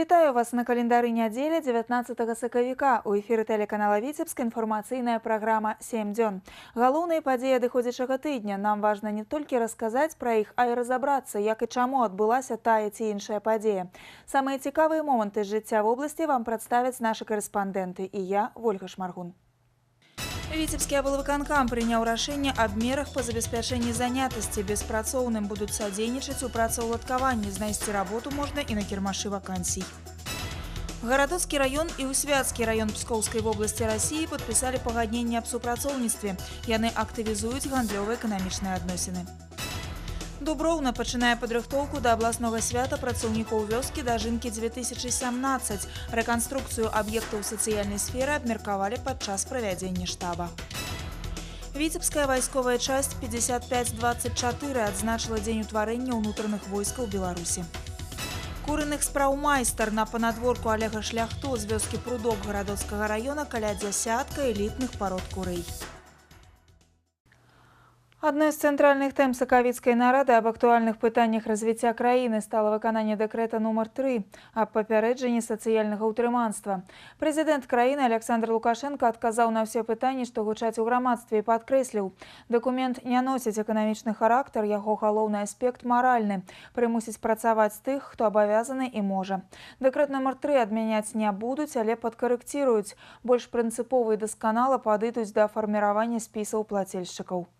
Вітаю вас на календарі нядзелі 19 сакавіка. У эфіры тэлеканала Віцебск інфармацыйная праграма «7 дзён». Галоўныя падзеі адыходзячага тыдня. Нам важна не толькі расказаць пра іх, а і разабрацца, як і чаму адбылася тая ці іншая падзея. Самыя цікавыя моманты з жыцця вобласці вам прадставяць нашы карэспандэнты. І я, Ольга Шмаргун. Віцебскі аблвыканкам прыняў рашэнне аб мерах па забеспячэнні занятасці. Беспрацоўным будуць садзейнічаць у працаўладкаванні. Знайсці работу можна і на кірмашы вакансій. Гарадоцкі раён і Усвяцкі раён Пскоўскай вобласці Расіі падпісалі пагадненне аб супрацоўніцтве. Яны актывізуюць гандлёва-эканамічныя адносіны. Дуброўна пачынае падрыхтоўку да абласнога свята працаўнікоў вёскі дажынкі 2017. Рэканструкцыю аб'ектаў сацыяльнай сферы абмеркавалі падчас правядзення штаба. Віцебская вайсковая часць 5524 адзначыла дзень утварэння ўнутраных войскаў Беларусі. Курыных спраў майстар на панадворку Олега Шляхто з вёскі Прудок Гарадоцкага раёна каля дзясятка элітных парод курэй. Адной з цэнтральных тэм сакавіцкай нарады аб актуальных пытаннях развіцця краіны стала выкананне дэкрэта нумар 3 аб папярэджанні сацыяльнага ўтрыманства. Прэзідэнт краіны Александр Лукашенко адказаў на ўсе пытанні, што гучаць у грамадстве, і падкрэсліў: дакумент не носіць эканамічны характар, яго галоўны аспект маральны, прымусіць працаваць тых, хто абавязаны і можа. Дэкрэт нумар 3 адмяняць не будуць, але падкарэкціруюць. Больш прынцыпова і дасканала падыдуць да фарміравання спісаў плацельшчыкаў.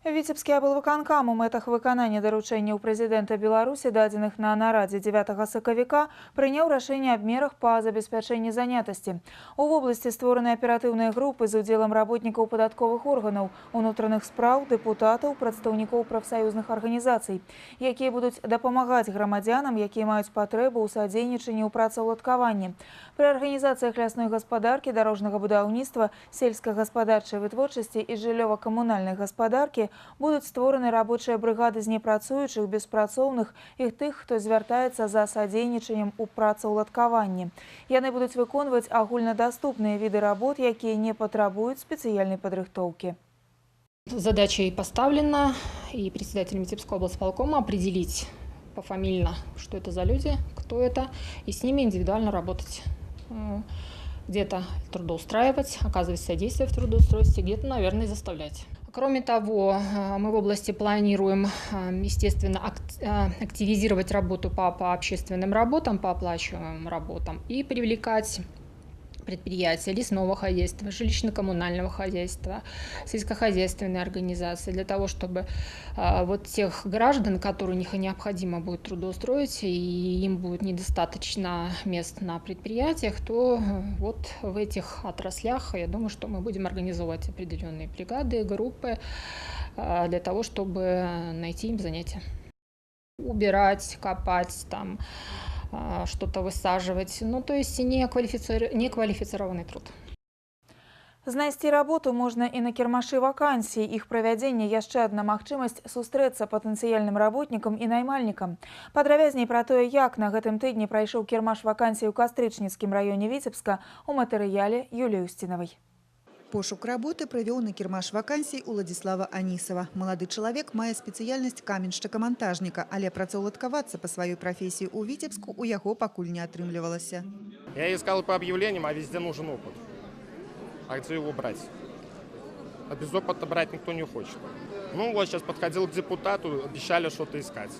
Віцебскі аблвыканкам у мэтах выканання даручэнняў прэзідэнта Беларусі, дадзеных на нарадзе 9 сакавіка, прыняў рашэнне аб мерах па забеспячэнні занятасці. У вобласці створаны аператыўныя групы з удзелам работнікаў падатковых органаў, унутраных спраў, дэпутатаў, прадстаўнікоў прафсаюзных арганізацый, якія будуць дапамагаць грамадзянам, якія маюць патрэбу ў садзейнічанні ў працаўладкаванні. Пры арганізацыях лясной гаспадаркі, дарожнага будаўніцтва, сельскагаспадарчай вытворчасці і жыллёва-камунальнай гаспадаркі будуць створаны рабочыя брыгады з непрацуючых, беспрацоўных і тых, хто звяртаецца за садзейнічаннем у працаўладкаванні. Яны будуць выконваць агульнадаступныя віды работ, якія не патрабуюць спецыяльнай падрыхтоўкі. Задачей поставлена и председателем Витебского облсполкома определить пофамильно, что это за люди, кто это, и с ними индивидуально работать. Где-то трудоустраивать, оказывать содействие в трудоустройстве, где-то, наверное, заставлять. Кроме того, мы в области планируем, естественно, активизировать работу по общественным работам, по оплачиваемым работам и привлекать предприятия лесного хозяйства, жилищно-коммунального хозяйства, сельскохозяйственные организации, для того, чтобы вот тех граждан, которым необходимо будет трудоустроить, и им будет недостаточно мест на предприятиях, то вот в этих отраслях, я думаю, что мы будем организовывать определенные бригады, группы для того, чтобы найти им занятия. Убирать, копать, там, что-то высаживать, ну то есть неквалифицированный труд. Знайсці работу можна і на кірмашы вакансій. Іх правядзенне яшчэ адна магчымасць сустрэцца патэнцыяльным работнікам і наймальнікам. Падрабязней пра тое, як на гэтым тыдні прайшоў кірмаш вакансій у Кастрычніцкім раёне Віцебска, у матэрыяле Юліі Устінавай. Пошук работы провел на кірмаш вакансій Уладзіслава Анісава. Молодой человек мае спецыяльнасць каменшчыка-монтажніка, але працаўладкавацца по сваёй профессии у Витебску у яго пакуль не атрымлівалася. Я искал по объявлениям, а везде нужен опыт. А где его брать? А без опыта брать никто не хочет. Ну вот сейчас подходил к депутату, обещали что-то искать.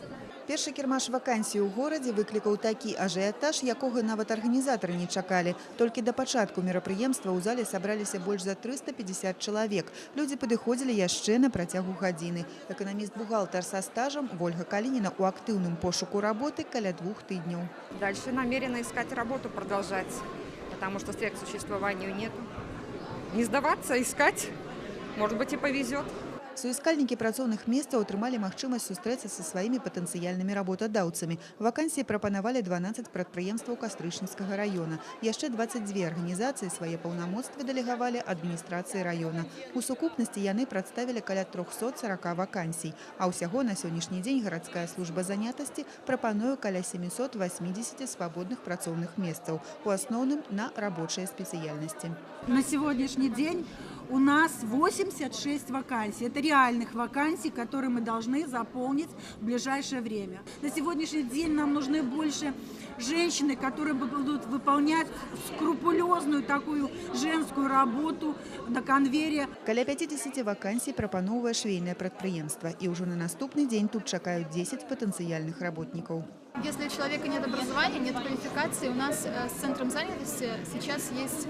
Першы кірмаш вакансій у горадзе выклікаў такі ажыятаж, якога нават арганізатары не чакалі. Толькі да пачатку мерапрыемства ў зале сабраліся больш за 350 чалавек. Людзі падыходзілі яшчэ на працягу гадзіны. Эканаміст-бухгалтар са стажам Ольга Калініна у актыўным пошуку работы каля 2 тыдняў. Дальше намерена искать работу, продолжать, потому что средств к существованию нету. Не сдаваться, искать, может быть, и повезет. Суіскальнікі працоўных месцаў атрымалі магчымасць сустрэцца са сваімі патэнцыяльнымі работадаўцамі. Вакансіі прапанавалі 12 прадпрыемстваў Кастрычніцкага раёна. Яшчэ 22 арганізацыі свае паўнамоцтвы дэлегавалі адміністрацыі раёна. У сукупнасці яны прадставілі каля 340 вакансій. А ўсяго на сённяшні дзень гарадская служба занятасці прапануе каля 780 свабодных працоўных месцаў, у асноўным на рабочыя спецыяльнасці. На сегодняшний день у нас 86 вакансий. Это реальных вакансий, которые мы должны заполнить в ближайшее время. На сегодняшний день нам нужны больше женщины, которые будут выполнять скрупулезную такую женскую работу на конвейере. Каля 50 вакансій прапановує швейное прадпрыемства. И уже на наступный день тут чакают 10 потенциальных работников. Если у человека нет образования, нет квалификации, у нас с Центром занятости сейчас есть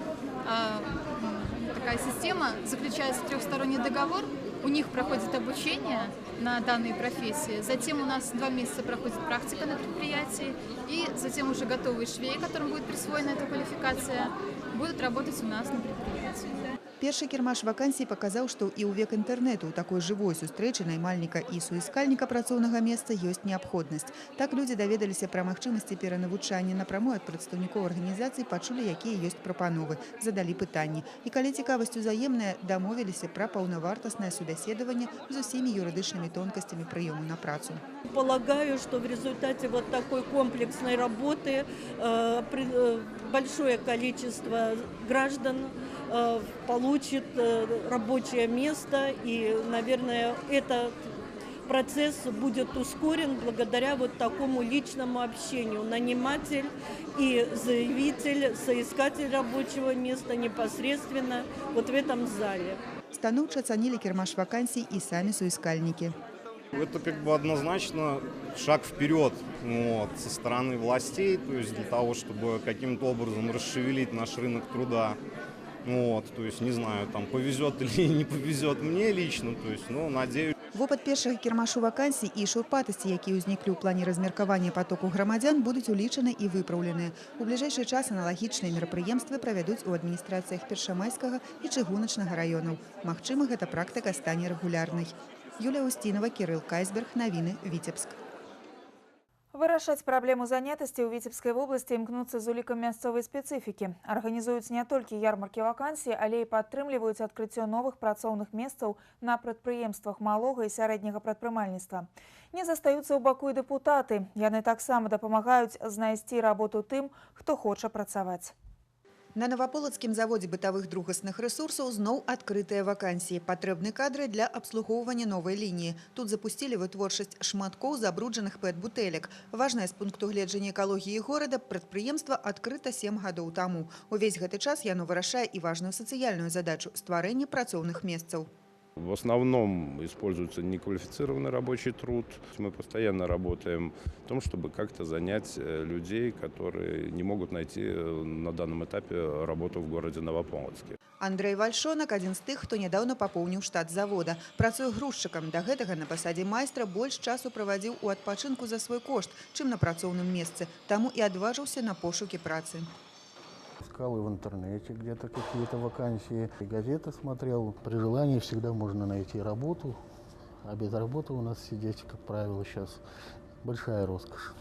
такая система, заключается трехсторонний договор, у них проходит обучение на данной профессии, затем у нас 2 месяца проходит практика на предприятии, и затем уже готовые швеи, которым будет присвоена эта квалификация, будут работать у нас на предприятии. Першы кірмаш вакансій паказаў, што і ў век інтэрнэту ў такой жывой сустрэчы наймальніка і суіскальніка працоўнага месца ёсць неабходнасць. Так людзі даведаліся пра магчымасці перанавучання напраму ад прадстаўнікоў арганізацый, пачулі, якія ёсць прапановы, задалі пытанні. І калі цікавасць узаемная, дамовіліся пра паўнавартаснае субяседаванне з усімі юрыдычнымі тонкасцямі прыёму на працу. Полагаю, что в результате вот такой комплексной работы большое количество граждан получит рабочее место, и, наверное, этот процесс будет ускорен благодаря вот такому личному общению. Наниматель и заявитель, соискатель рабочего места непосредственно вот в этом зале. Станоўча ацанілі кірмаш вакансій і самі суіскальнікі. Это как бы однозначно шаг вперед со стороны властей, то есть для того, чтобы каким-то образом расшевелить наш рынок труда. То есть не знаю, там повезет или не повезет мне лично, то есть, надеюсь. Вопыт першага кірмашу вакансій і шурпатасці, якія ўзніклі ў плане размеркавання потоку грамадзян, будуць улічаны і выпраўленыя. У бліжэйшы час аналагічныя мерапрыемствы правядуць у адміністрацыях Першамайскага і Чыгуначнага раёнаў. Магчыма, гэта практыка стане рэгулярнай. Юлія Устінова, Кирилл Кайсберг, навіны, Віцебск. Вырашаць праблему занятасці ў Віцебскай вобласці імкнуцца з улікам мясцовай спецыфікі. Арганізуюць не толькі ярмаркі вакансій, але і падтрымліваюць адкрыццё новых працоўных месцаў на прадпрыемствах малога і сярэдняга прадпрымальніцтва. Не застаюцца ў баку і дэпутаты. Яны таксама дапамагаюць знайсці работу тым, хто хоча працаваць. На Новополацкім заводзе бытавых другасных рэсурсаў зноў адкрытыя вакансіі. Патрэбны кадры для абслугоўвання новай лініі. Тут запусцілі вытворчасць шматкоў забруджаных пэт-бутэлек. Важнае з пункту гледжання экалогіі горада, прадпрыемства адкрыта 7 гадоў таму. Увесь гэты час яно вырашае і важную сацыяльную задачу – стварэнне працоўных месцаў. В основном используется неквалифицированный рабочий труд. Мы постоянно работаем в том, чтобы как-то занять людей, которые не могут найти на данном этапе работу в городе Новополоцке. Андрей Вальшонак – адзін з тых, хто нядаўна папоўніў штат завода. Працуе грузчыкам. Да гэтага на пасадзе майстра больш часу правадзіў у адпачынку за свой кошт, чым на працоўным месцы. Таму і адважыўся на пошукі працы. Искал и в интернете где-то какие-то вакансии, и газеты смотрел. При желании всегда можно найти работу, а без работы у нас сидеть, как правило, сейчас большая роскошь.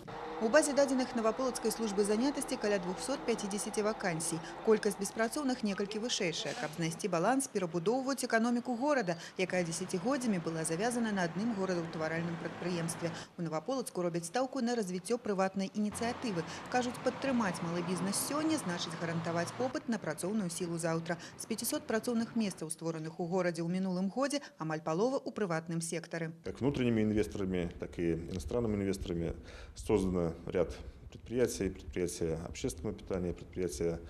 У базе дадзеных Новополацкай службы занятасці каля 250 вакансій. Колькасць беспрацоўных некалькі вышэйшая, каб знайсці баланс, перабудоўваць эканоміку горада, якая дзесяцігоддзямі была завязана на адным горадаўтваральным прадпрыемстве. У Новополацку робяць стаўку на развіццё прыватнай ініцыятывы. Кажуць, падтрымаць малы бізнес сёння значыць гарантаваць попыт на працоўную сілу заўтра. З 500 працоўных месцаў, створаных у горадзе ў минулым годзе, амаль палова ў прыватным сектары. Как внутренними инвесторами, так и иностранными инвесторами создано ряд предприятий, предприятия общественного питания, предприятия,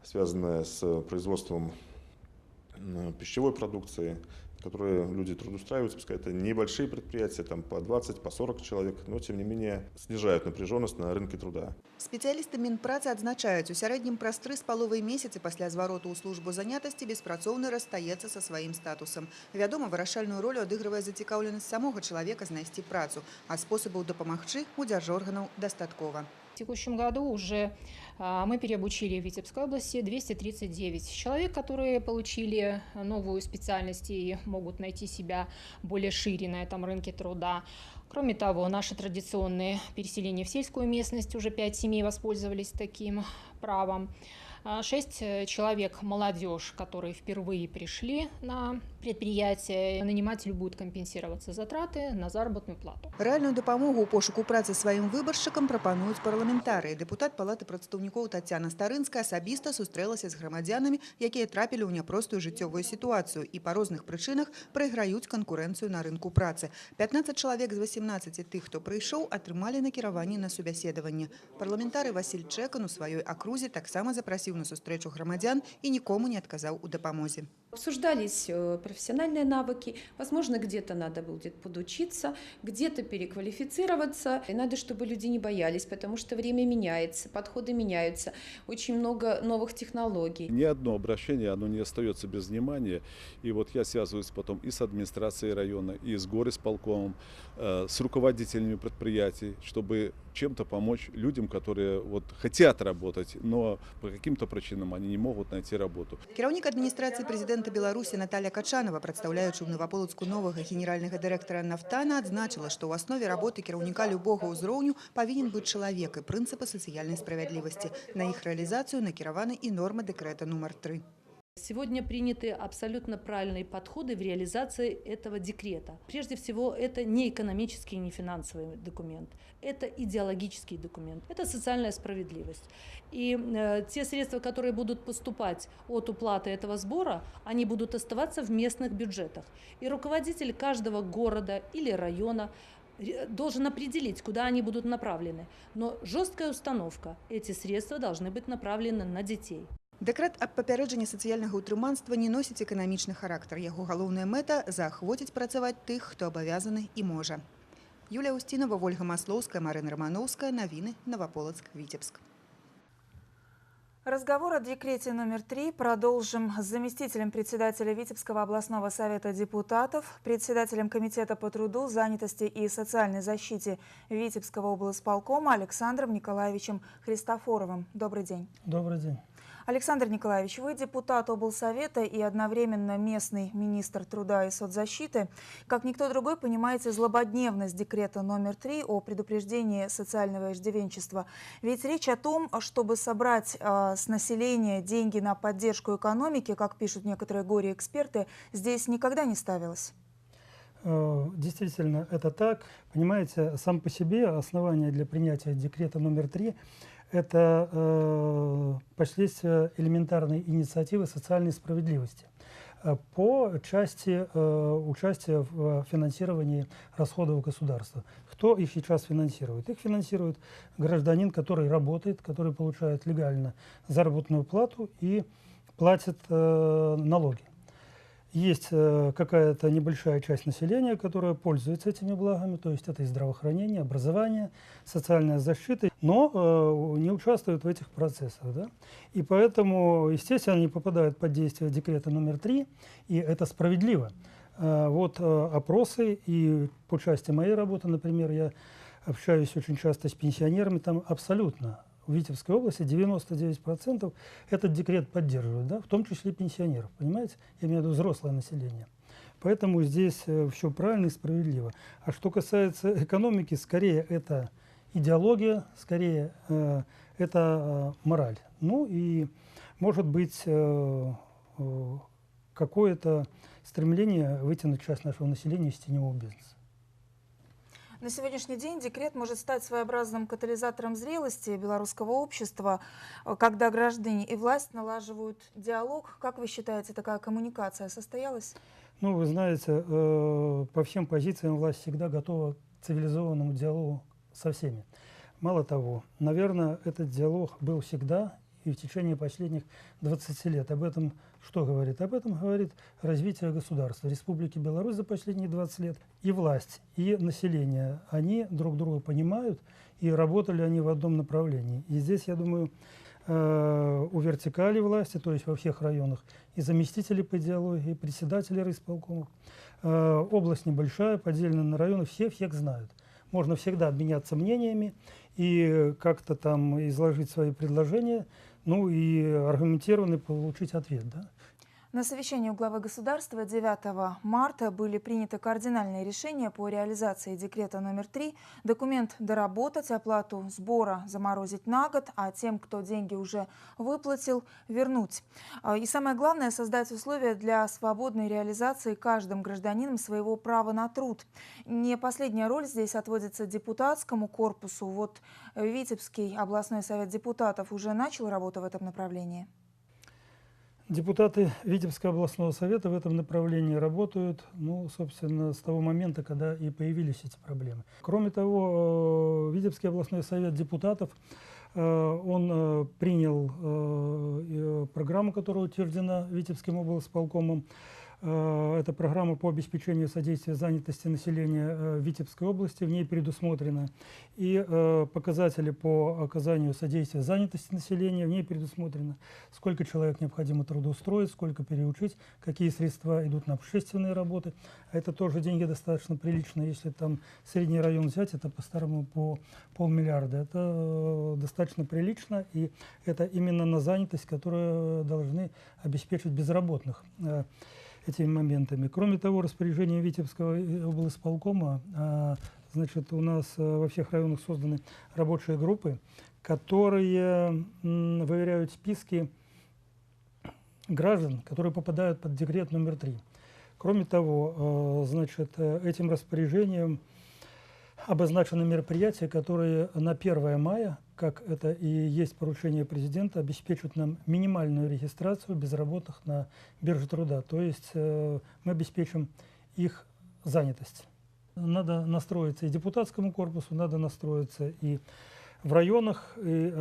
связанные с производством пищевой продукции, которые люди трудоустраиваются, пускай это небольшие предприятия, там по 20, по 40 человек, но тем не менее снижают напряженность на рынке труда. Спецыялісты Мінпрацы адзначаюць, у сярэднім праз 3,5 месяцы пасля звароту ў службу занятасці беспрацоўны расстаецца са сваім статусам. Вядома, вырашальную ролю адыгрывае зацікаўленасць самога чалавека знайсці працу, а спосабаў дапамагчы у дзяржорганаў дастаткова. В текущем году уже мы переобучили в Витебской области 239 человек, которые получили новую специальность и могут найти себя более шире на этом рынке труда. Кроме того, наши традиционные переселения в сельскую местность, уже 5 семей воспользовались таким правом. 6 человек молодежь, которые впервые пришли на предприятие. Нанимателю будет компенсироваться затраты на заработную плату. Рэальную дапамогу ў пошуку працы сваім выбаршчыкам прапануюць парламентарыі. Дэпутат палаты прадстаўнікоў Тацяна Старынская асабіста сустрэлася з грамадзянамі, якія трапілі ў няпростую жыццёвую сітуацыю і па розных прычынах прайграюць канкурэнцыю на рынку працы. 15 чалавек з 18 тых, хто прыйшоў, атрымалі накіраванне на субяседаванне. Парламентары Васіль Чэкан у сваёй акрузе таксама запрасіў на сустрэчу грамадзян і нікому не адказаў у дапамозе. Обсуждались профессиональные навыки. Возможно, где-то надо будет подучиться, где-то переквалифицироваться. И надо, чтобы люди не боялись, потому что время меняется, подходы меняются. Очень много новых технологий. Ни одно обращение, оно не остается без внимания. И вот я связываюсь потом и с администрацией района, и с горисполкомом, с руководителями предприятий, чтобы чем-то помочь людям, которые вот хотят работать, но по каким-то причинам они не могут найти работу. Кіраўнік адміністрацыі прэзідэнта Беларусі Наталья Качанова, прадстаўляючы ў Новаполацку новага генеральнага дырэктара «Нафтана», адзначыла, што ў аснове работы кіраўніка любога ўзроўню павінен быць чалавек і прынцыпы сацыяльнай справядлівасці. На іх рэалізацыю накіраваны і нормы дэкрэта нумар 3. Сегодня приняты абсолютно правильные подходы в реализации этого декрета. Прежде всего, это не экономический, не финансовый документ. Это идеологический документ. Это социальная справедливость. И те средства, которые будут поступать от уплаты этого сбора, они будут оставаться в местных бюджетах. И руководитель каждого города или района должен определить, куда они будут направлены. Но жесткая установка. Эти средства должны быть направлены на детей. Дэкрэт аб папярэджанні сацыяльнага ўтрыманства не носіць эканамічны характар. Яго галоўная мэта – заахвоціць працаваць тых, хто абавязаны і можа. Юлія Устинова, Ольга Маслоўская, Марина Романовская. Новины. Новополоцк, Витебск. Разговор о декрете номер 3 продолжим с заместителем председателя Витебского областного совета депутатов, председателем комитета по труду, занятости и социальной защите Витебского облсполкома Александром Николаевичем Христофоровым. Добрый день. Добрый день. Александр Николаевич, вы депутат облсовета и одновременно местный министр труда и соцзащиты. Как никто другой понимаете злободневность декрета номер 3 о предупреждении социального иждивенчества. Ведь речь о том, чтобы собрать с населения деньги на поддержку экономики, как пишут некоторые горе-эксперты, здесь никогда не ставилось. Действительно, это так. Понимаете, сам по себе основание для принятия декрета номер 3 – это последствия элементарной инициативы социальной справедливости по части участия в финансировании расходов государства. Кто их сейчас финансирует? Их финансирует гражданин, который работает, который получает легально заработную плату и платит налоги. Есть какая-то небольшая часть населения, которая пользуется этими благами, то есть это и здравоохранение, образование, социальная защита, но не участвуют в этих процессах. Да? И поэтому, естественно, они попадают под действие декрета номер 3, и это справедливо. Вот опросы, и по части моей работы, например, я общаюсь очень часто с пенсионерами, там абсолютно в Витебской области 99% этот декрет поддерживают, да, в том числе пенсионеров, понимаете? Я имею в виду взрослое население. Поэтому здесь все правильно и справедливо. А что касается экономики, скорее это идеология, скорее это мораль. Ну и может быть какое-то стремление вытянуть часть нашего населения из теневого бизнеса. На сегодняшний день декрет может стать своеобразным катализатором зрелости белорусского общества, когда граждане и власть налаживают диалог. Как вы считаете, такая коммуникация состоялась? Ну, вы знаете, по всем позициям власть всегда готова к цивилизованному диалогу со всеми. Мало того, наверное, этот диалог был всегда и в течение последних 20 лет. Об этом что говорит? Об этом говорит развитие государства Республики Беларусь за последние 20 лет. И власть, и население, они друг друга понимают, и работали они в одном направлении. И здесь, я думаю, у вертикали власти, то есть во всех районах, и заместители по идеологии, и председатели райисполкомов. Область небольшая, поделена на районы, все всех знают. Можно всегда обменяться мнениями и как-то там изложить свои предложения, ну и аргументированно получить ответ, да? На совещании у главы государства 9 марта были приняты кардинальные решения по реализации декрета номер 3. Документ доработать, оплату сбора заморозить на год, а тем, кто деньги уже выплатил, вернуть. И самое главное – создать условия для свободной реализации каждым гражданином своего права на труд. Не последняя роль здесь отводится депутатскому корпусу. Вот Витебский областной совет депутатов уже начал работу в этом направлении. Депутаты Витебского областного совета в этом направлении работают, собственно, с того момента, когда и появились эти проблемы. Кроме того, Витебский областной совет депутатов, он принял программу, которая утверждена Витебским облсполкомом. Это программа по обеспечению содействия занятости населения Витебской области. В ней предусмотрены и показатели по оказанию содействия занятости населения. В ней предусмотрено, сколько человек необходимо трудоустроить, сколько переучить, какие средства идут на общественные работы. А это тоже деньги достаточно приличные. Если там средний район взять, это по-старому по 500 миллиона. Это достаточно прилично. И это именно на занятость, которую должны обеспечить безработных этими моментами. Кроме того, распоряжением Витебского облсполкома, значит, у нас во всех районах созданы рабочие группы, которые выверяют списки граждан, которые попадают под декрет номер 3. Кроме того, значит, этим распоряжением обозначены мероприятия, которые на 1 мая, как это и есть поручение президента, обеспечат нам минимальную регистрацию безработных на бирже труда. То есть мы обеспечим их занятость. Надо настроиться и депутатскому корпусу, надо настроиться и в районах, и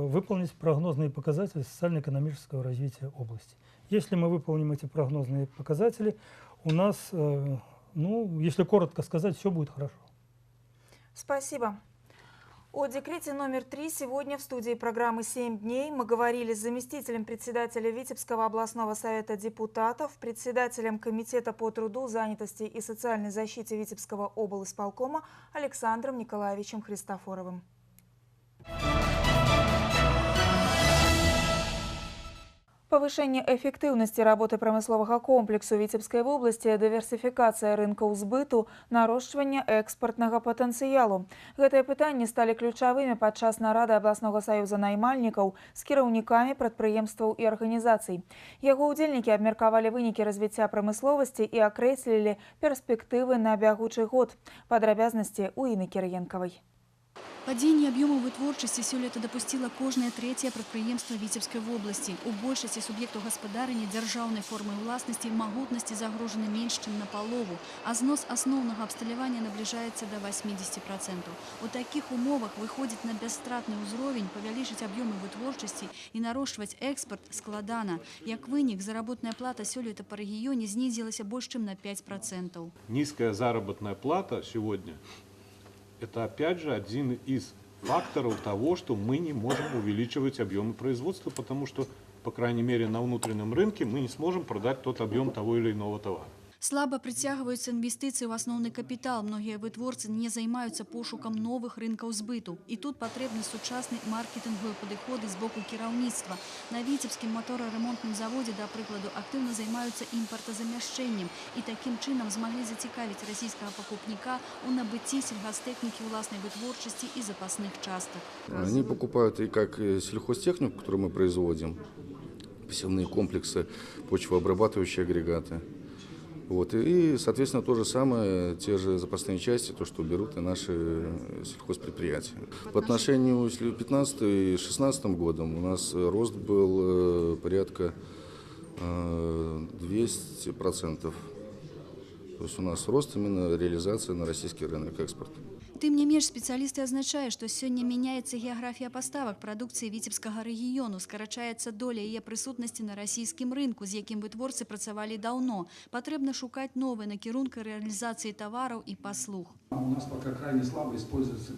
выполнить прогнозные показатели социально-экономического развития области. Если мы выполним эти прогнозные показатели, у нас, если коротко сказать, все будет хорошо. Спасибо. О декрете номер 3 сегодня в студии программы «7 дней» мы говорили с заместителем председателя Витебского областного совета депутатов, председателем Комитета по труду, занятости и социальной защите Витебского облсполкома Александром Николаевичем Христофоровым. Повышение эффективности работы промыслового комплексу Витебской области, диверсификация рынка збыту, нарощивание экспортного потенциалу. Гэтыя пытанні стали ключавымі падчас нарады областного союза наймальников с кіраўнікамі прадпрыемстваў и организаций. Яго удзельнікі абмеркавалі вынікі развіцця прамысловасці и акрэслілі перспектывы на бягучы год. Падрабязнасці у Інны Кірыенкавай. Падение объема вытворчасці сёлета допустила кожнае трэцяе прадпрыемства Витебской области. У большасці субъектов гаспадарання дзяржаўнай формы ўласнасці магутнасці загружены менш, чым наполову, а знос асноўнага абсталявання наближается до 80%. У таких умовах выходить на бесстратный ўзровень, павялічыць объемы вытворчасці и нарощивать экспорт складана. Як вынік, заработная плата сёлета по регионе снизилась больше, чем на 5%. Низкая заработная плата сегодня – это опять же один из факторов того, что мы не можем увеличивать объемы производства, потому что, по крайней мере, на внутреннем рынке мы не сможем продать тот объем того или иного товара. Слабо прыцягваюцца інвестыцыі ў асноўны капітал. Многія вытворцы не займаюцца пошукам новых рынкаў збыту. І тут патрэбны сучасны маркетынгавыя падыходы з боку кіраўніцтва. На Витебскім мотораремонтным заводзе, да прыкладу, актыўна займаюцца імпартазамяшчэннем і такім чынам змаглі зацікавіць расійскага пакупніка у набыцці сельгастэхнікі ўласнай вытворчасці і запасных частак. Они покупают и как сельхозтехнику, которую мы производим, посевные комплексы, почвообрабатывающие агрегаты. Вот. И, соответственно, то же самое, те же запасные части, то, что берут и наши сельхозпредприятия. По отношению с 2015 и 2016 годом у нас рост был порядка 200%. То есть у нас рост именно реализации на российский рынок экспорта. Тым не менш, спецыялісты адзначаюць, што сёння мяняецца геаграфія паставак прадукцыі Витебскага рэгіёну, скарачаецца доля яе прысутнасці на расійскім рынку, з якім вытворцы працавалі даўно. Патрэбна шукаць новыя накірункі рэалізацыі тавараў і паслуг. У нас пока крайне слабо используется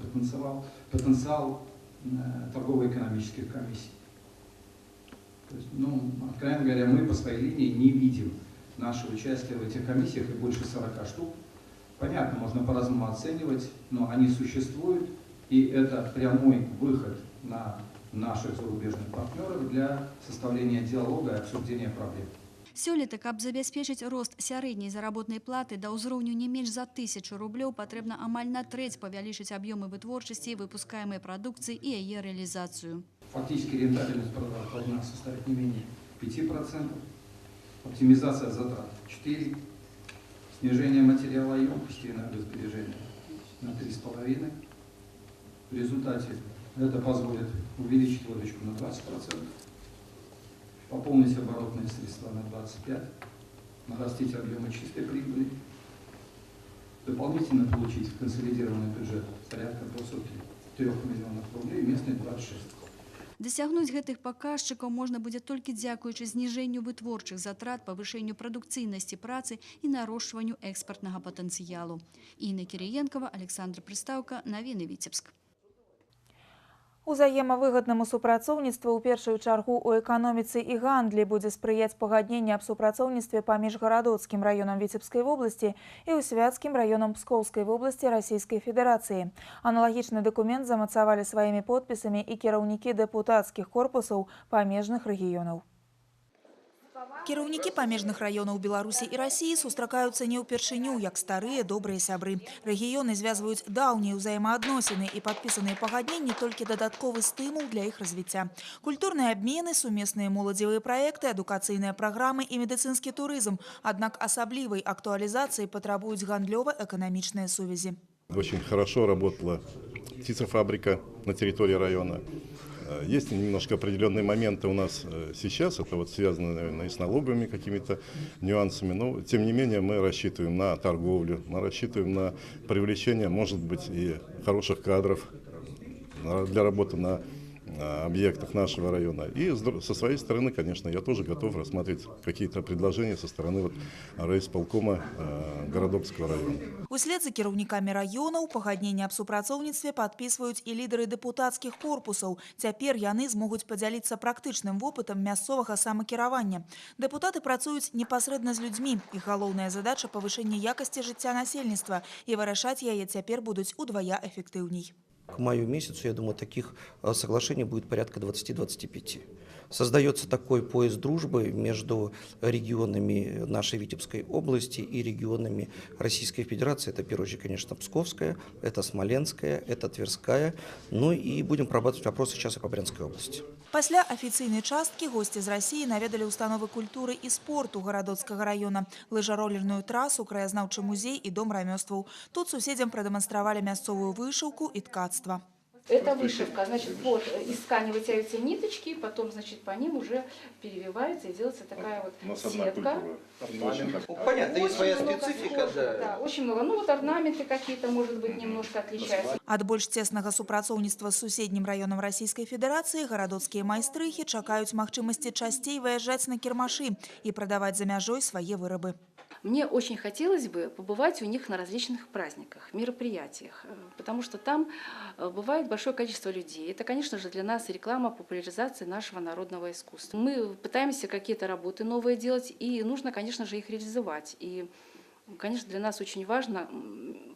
потенциал торгово-экономических комиссий. То есть, откровенно говоря, мы по своей линии не видим наше участие в этих комиссиях, и больше 40 штук. Понятно, можно по-разному оценивать, но они существуют, и это прямой выход на наших зарубежных партнеров для составления диалога и обсуждения проблем. Сёлета, каб забяспечыць рост сярэдняй заработнай платы да ўзроўню не менш за 1000 рублёў, патрэбна амаль на трэць павялічыць аб'ёмы вытворчасці, выпускаемай прадукцыі і яе рэалізацыю. Фактически рентабельность продаж должна составить не менее 5%, оптимизация затрат 4%, снижение материалоемкости и энергосбережения на 3,5%. В результате это позволит увеличить выручку на 20%, пополнить оборотные средства на 25%, нарастить объемы чистой прибыли, дополнительно получить в консолидированный бюджет порядка 203 миллионов рублей, местные 26. Дасягнуць гэтых паказчыкаў можна будзе толькі дзякуючы зніжэнню вытворчых затрат, павышэнню прадукцыйнасці працы і нарошчванню экспартнага патэнцыялу. Інна Кірыенкава, Александр Прыстаўка, навіны Віцебск. Узаемавыгаднаму супрацоўніцтву ў першую чаргу ў эканоміцы і гандлі будзе спрыяць пагадненне аб супрацоўніцтве паміж Гарадоцкім раёнам Віцебскай вобласці і Свяцкім раёнам Пскоўскай вобласці Расійскай Федэрацыі. Аналагічны дакумент замацавалі сваімі подпісамі і кіраўнікі дэпутацкіх корпусаў памежных рэгіёнаў. Кіраўнікі памежных раёнаў Беларусі і Расіі сустракаюцца не ўпершыню, як старыя добрыя сябры. Рэгіёны звязваюць даўнія ўзаемаадносіны і падпісаныя пагадненні толькі дадатковы стымул для іх развіцця. Культурныя абмены, сумесныя моладзевыя праекты, адукацыйныя праграмы і медыцынскі турызм. Аднак асаблівай актуалізацыі патрабуюць гандлёва-эканамічныя сувязі. Очень хорошо работала птицефабрика на территории района. Есть немножко определенные моменты у нас сейчас, это вот связано, наверное, и с налоговыми какими-то нюансами, но тем не менее мы рассчитываем на торговлю, мы рассчитываем на привлечение, может быть, и хороших кадров для работы на объектах нашего района. И со своей стороны, конечно, я тоже готов рассматривать какие-то предложения со стороны райисполкома Гарадокского района. Услед за кіраўнікамі раёнаў пагадненне аб супрацоўніцтве падпісваюць і лідары дэпутацкіх корпусаў. Цяпер яны змогуць падзяліцца практычным вопытам мясцовага самакіравання. Дэпутаты працуюць непасрэдна з людзьмі. Іх галоўная задача павышэння якасці жыцця насельніцтва, і вырашаць яе цяпер будуць удвая эффектыўней. К маю месяцу, я думаю, таких соглашений будет порядка 20-25. Создается такой пояс дружбы между регионами нашей Витебской области и регионами Российской Федерации. Это, в первую очередь, конечно, Псковская, это Смоленская, это Тверская. Ну и будем прорабатывать вопросы сейчас и по Брянской области. Пасля афіцыйнай часткі госці з Расіі наведалі ўстановы культуры і спорту Гарадоцкага раёна, лыжаролерную трасу, краязнаўчы музей і дом рамёстваў. Тут суседзям прадэманстравалі мясцовую вышыўку і ткацтва. Это вышивка, значит, вот из ткани вытягиваются ниточки, потом, значит, по ним уже перевивается и делается такая вот сетка. Понятно, есть своя специфика, да. Очень много. Ну вот орнаменты какие-то, может быть, немножко отличаются. Ад больш цеснага супрацоўніцтва з суседнім раёнам Расійскай Федэрацыі гарадоцкія майстрыхі чакаюць магчымасці часцей выязджаць на кірмашы і прадаваць за мяжой свае вырабы. Мне очень хотелось бы побывать у них на различных праздниках, мероприятиях, потому что там бывает большое количество людей. Это, конечно же, для нас реклама популяризации нашего народного искусства. Мы пытаемся какие-то работы новые делать, и нужно, конечно же, их реализовать. И, конечно, для нас очень важно,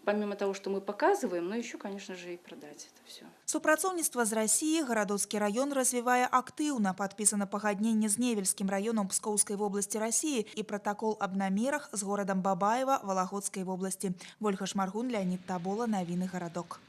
помимо того, что мы показываем, но еще, конечно же, и продать это все. Супрацоўніцтва з Расіі Гарадоцкі раён развівае актыўна. Падпісана пагадненне з Невельскім раёнам Пскоўскай вобласці Расіі і пратакол аб намерах з горадам Бабаева Валагодскай вобласці. Вольга Шмаргун, Леонид Табола, навіны Гарадок.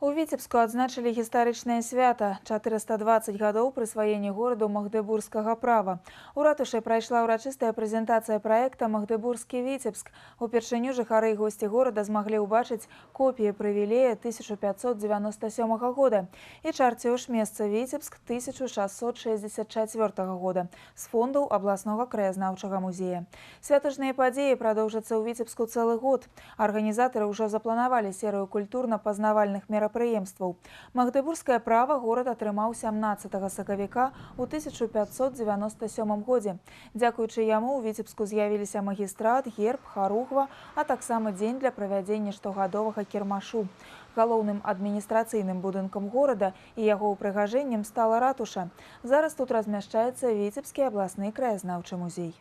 У Віцебску адзначылі гістарычнае свята – 420 гадоў прысваення гораду магдэбургскага права. У ратушы прайшла ўрачыстая прэзентацыя праекта «Магдэбургскі Віцебск». Упершыню жыхары і госці горада змаглі ўбачыць копіі прывілея 1597 года і чарцёж месца Віцебск 1664 года з фондаў абласнога краязнаўчага музея. Святочныя падзеі прадоўжацца ў Віцебску цэлы год. Арганізатары ўжо запланавалі серыю культурна-пазнавальных мерапрыемстваў. Магдэбургскае права горад атрымаў 17 сакавіка ў 1597 годзе. Дзякуючы яму ў Віцебску з'явіліся магістрат, герб, харугва, а таксама дзень для правядзення штогадовага кірмашу. Галоўным адміністрацыйным будынкам горада і яго ўпрыгажэннем стала ратуша. Зараз тут размяшчаецца Віцебскі абласны краязнаўчы музей.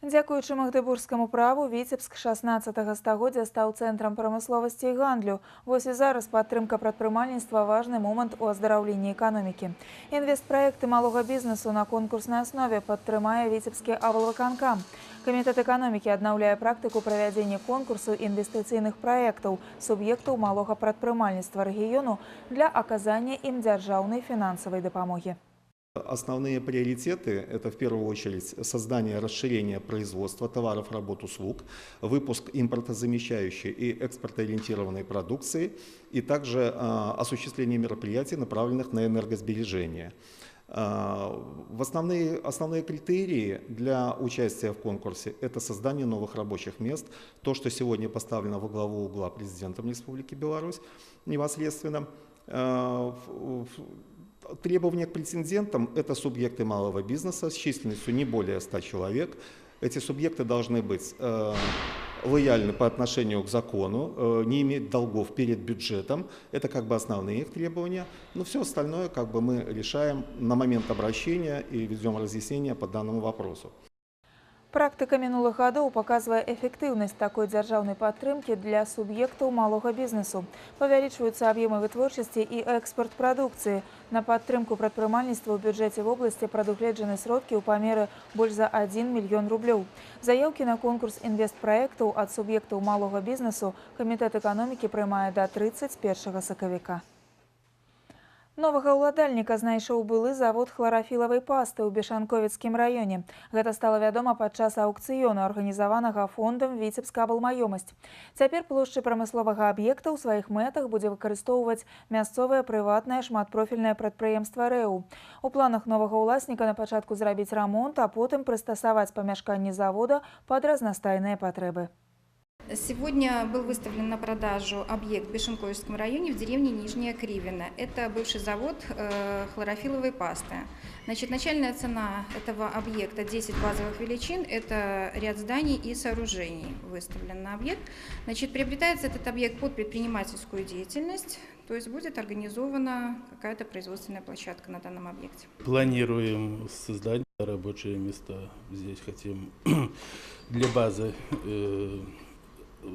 Дзякуючы магдыбургскаму праву, Віцебск 16 стагоддзя стаў цэнтрам прамысловасці і гандлю. Вось і зараз падтрымка прадпрымальніцтва – важны момант у аздараўленні эканомікі. Інвестпраекты малога бізнесу на конкурснай аснове падтрымае Віцебскі аблвыканкам. Камітэт эканомікі аднаўляе практыку правядзення конкурсу інвестыцыйных праектаў суб'ектаў малога прадпрымальніцтва рэгіёну для аказання ім дзяржаўнай фінансавай дапамогі. Основные приоритеты – это в первую очередь создание, расширение производства товаров, работ, услуг, выпуск импортозамещающей и экспортоориентированной продукции и также осуществление мероприятий, направленных на энергосбережение. Основные критерии для участия в конкурсе – это создание новых рабочих мест, то, что сегодня поставлено во главу угла президентом Республики Беларусь непосредственно. Требования к претендентам – это субъекты малого бизнеса с численностью не более 100 человек. Эти субъекты должны быть лояльны по отношению к закону, не иметь долгов перед бюджетом. Это как бы основные их требования. Но все остальное как бы мы решаем на момент обращения и ведем разъяснения по данному вопросу. Практыка мінулых гадоў паказвае эфектыўнасць такой дзяржаўнай падтрымкі для суб'ектаў малога бізнесу. Павялічваюцца аб'ёмы вытворчасці і экспорт прадукцыі. На падтрымку прадпрымальніцтва ў бюджэце вобласці прадугледжаны сродкі ў памеры больш за 1 мільён рублёў. Заяўкі на конкурс інвестпраектаў ад суб'ектаў малога бізнесу Камітэт эканомікі прымае да 31 сакавіка. Новага ўладальніка знайшоў былы завод хларафілавай пасты ў Бешанковіцкім раёне. Гэта стала вядома падчас аўкцыёну, арганізаванага фондам Віцебска аблмаёмасць. Цяпер плошчы прамысловага аб'екта ў сваіх мэтах будзе выкарыстоўваць мясцовае прыватнае шматпрофільнае прадпрыемства РЭУ. У планах новага ўласніка на пачатку зрабіць рамонт, а потым прыстасаваць памяшканні завода пад разнастайныя патрэбы. Сегодня был выставлен на продажу объект в Бешенковичском районе в деревне Нижняя Кривина. Это бывший завод хлорофиловой пасты. Значит, начальная цена этого объекта 10 базовых величин. Это ряд зданий и сооружений выставлен на объект. Значит, приобретается этот объект под предпринимательскую деятельность. То есть будет организована какая-то производственная площадка на данном объекте. Планируем создать рабочие места. Здесь хотим для базы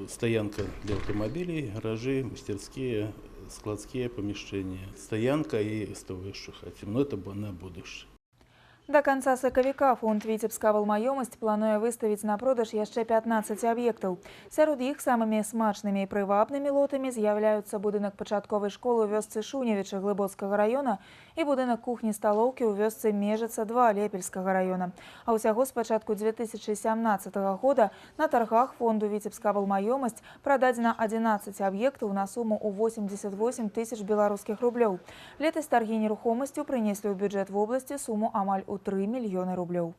стоянка для автомобилей, гаражи, мастерские, складские помещения. Стоянка и СТО хотим, но это на будущее. До конца сакавіка фонд Віцебска аблмаёмасць плануе выставіць на продаж яшчэ 15 аб'ектаў. Сярод іх самымі смачнымі і прывабнымі лотамі з'яўляюцца будынак пачатковай школы ў вёсцы Шуневіча Глыбоцкага района і будынак кухні-сталоўкі ў вёсцы Межыца-2 Лепельскага района. А ўсяго з пачатку 2017 года на таргах фонду Віцебска аблмаёмасць прададзена 11 аб'ектаў на суму ў 88 тысяч беларускіх рублёў. Летась таргі нерухомасцю прынеслі ў бюджэт вобласці суму амаль у 3 мільёны рублёў.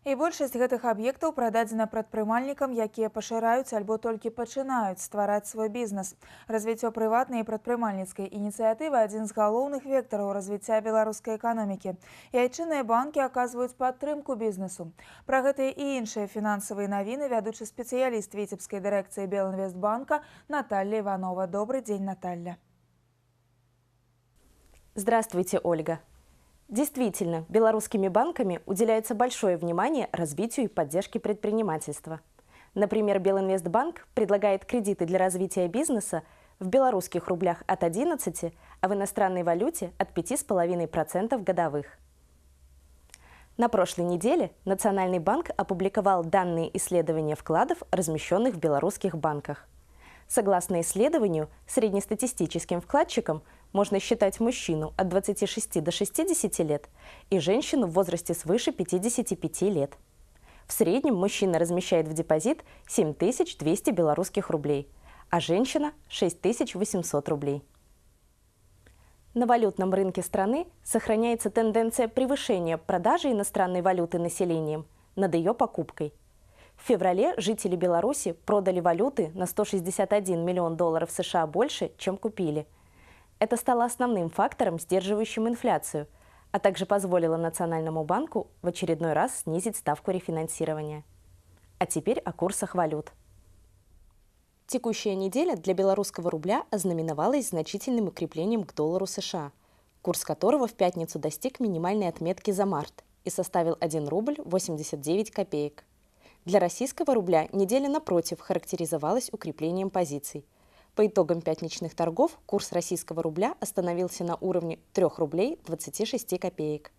І большасць гэтых аб'ектаў прададзена прадпрымальнікам, якія пашыраюць альбо толькі пачынаюць ствараць свой бізнес. Развіццё прыватнай і прадпрымальніцкай ініцыятывы – адзін з галоўных вектараў развіцця беларускай эканомікі. І айчынныя банкі аказваюць падтрымку бізнесу. Пра гэтыя і іншыя фінансавыя навіны вядучы спецыяліст Віцебскай дырэкцыі Белінвестбанка Наталья Иванова. Добрый день, Наталья. Здравствуйте, Ольга. Действительно, белорусскими банками уделяется большое внимание развитию и поддержке предпринимательства. Например, Белинвестбанк предлагает кредиты для развития бизнеса в белорусских рублях от 11, а в иностранной валюте от 5,5% годовых. На прошлой неделе Национальный банк опубликовал данные исследования вкладов, размещенных в белорусских банках. Согласно исследованию, среднестатистическим вкладчиком можно считать мужчину от 26 до 60 лет и женщину в возрасте свыше 55 лет. В среднем мужчина размещает в депозит 7200 белорусских рублей, а женщина – 6800 рублей. На валютном рынке страны сохраняется тенденция превышения продажи иностранной валюты населением над ее покупкой. В феврале жители Беларуси продали валюты на $161 миллион США больше, чем купили. Это стало основным фактором, сдерживающим инфляцию, а также позволило Национальному банку в очередной раз снизить ставку рефинансирования. А теперь о курсах валют. Текущая неделя для белорусского рубля ознаменовалась значительным укреплением к доллару США, курс которого в пятницу достиг минимальной отметки за март и составил 1 рубль 89 копеек. Для российского рубля неделя, напротив, характеризовалась укреплением позиций. По итогам пятничных торгов курс российского рубля остановился на уровне 3 рублей 26 копеек.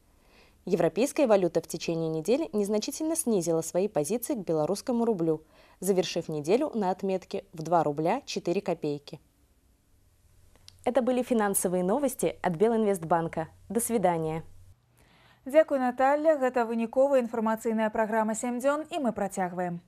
Европейская валюта в течение недели незначительно снизила свои позиции к белорусскому рублю, завершив неделю на отметке в 2 рубля 4 копейки. Это были финансовые новости от Белинвестбанка. До свидания. Дзякуй, Наталья. Гэта выніковая інфармацыйная праграма «7 дзён» і мы працягваем.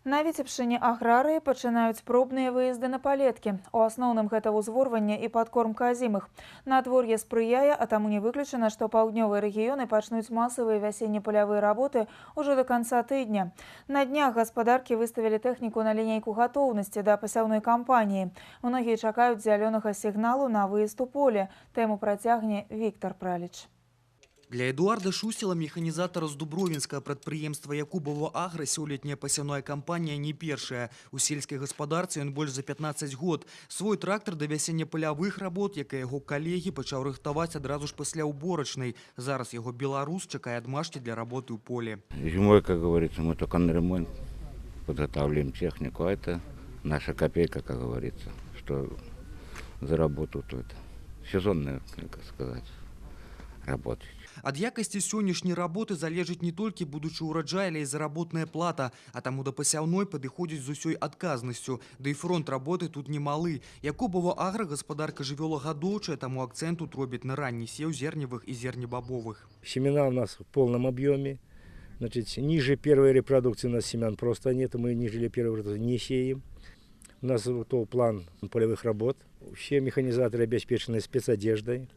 На Віцебшчыне аграрыі пачынаюць пробныя выезды на палеткі. У асноўным гэта ўзворванне і падкормка азімых. Надвор'е спрыяе, а таму не выключана, што паўднёвыя рэгіёны пачнуць масавыя вясенне-палявыя работы ўжо да канца тыдня. На днях гаспадаркі выставілі тэхніку на лінейку гатоўнасці да пасяўной кампаніі. Многія чакаюць зялёнага сігналу на выезд у поле. Тэму працягне Віктор Праліч. Для Эдуарда Шусела, механизатора з дубровінскага прадпрыемства Якубова Агра, сёлетняя пасяўная кампанія не першая. У сельскай гаспадарцы ён больш за 15 год. Свой трактор да вясенне-палявых работ, як і яго калегі, пачаў рыхтаваць адразу ж пасля уборачнай. Зараз яго беларус чакае адмашкі для работы ў поле. Зимой, как говорится, мы только на ремонт подготавливаем технику, а это наша копейка, как говорится, что за работу тут сезонная, как сказать, работать. Ад якасці сённяшняй работы залежыць не толькі будучы ўраджай, але і заработная плата, а таму да пасяўной падыходзіць з усёй адказнасцю. Да і фронт работы тут немалы. Якубова Агра гаспадарка жывёлагадоўчая, таму акцэнт тут робіць на ранні сеў зерневых і зернебобовых. Семена у нас в полном объеме. Значит, ниже первой репродукции у нас семян просто нет, мы ниже первой репродукции не сеем. У нас готов план полевых работ. Все механизаторы обеспечены спецодеждой.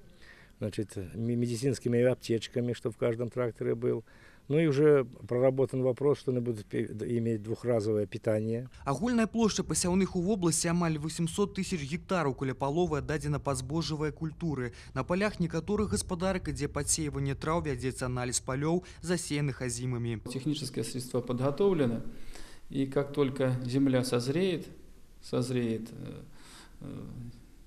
Значит, медицинскими аптечками, что в каждом тракторе был. Ну и уже проработан вопрос, что они будут иметь двухразовое питание. Агульная площа пасяўных у вобласці амаль 800 тысяч гектараў, каля паловы аддадзена пад збожжавыя культуры. На полях некаторых гаспадарак, ідзе падсеивание трав, вядзецца анализ полёў, засеянных озимыми. Техническое средство подготовлено, и как только земля созреет,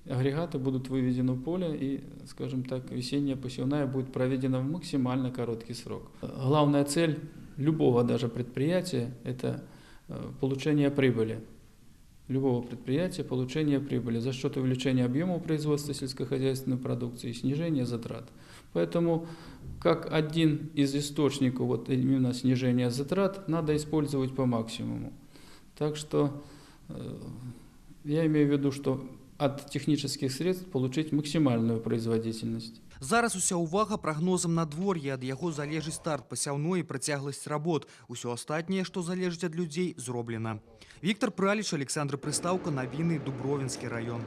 агрегаты будут выведены в поле, и, скажем так, весенняя посевная будет проведена в максимально короткий срок. Главная цель любого даже предприятия – это получение прибыли. Любого предприятия – получение прибыли за счет увеличения объема производства сельскохозяйственной продукции и снижения затрат. Поэтому как один из источников вот именно снижения затрат надо использовать по максимуму. Так что я имею в виду, что от технических средств получить максимальную производительность. Зараз уся ўвага прагнозам надвор'я, ад яго залежыць старт пасяўной і працягласць работ. Усё астатняе, што залежыць ад людзей, зроблена. Віктор Праліч, Александр Прыстаўка, навіны, Дубровінскі раён.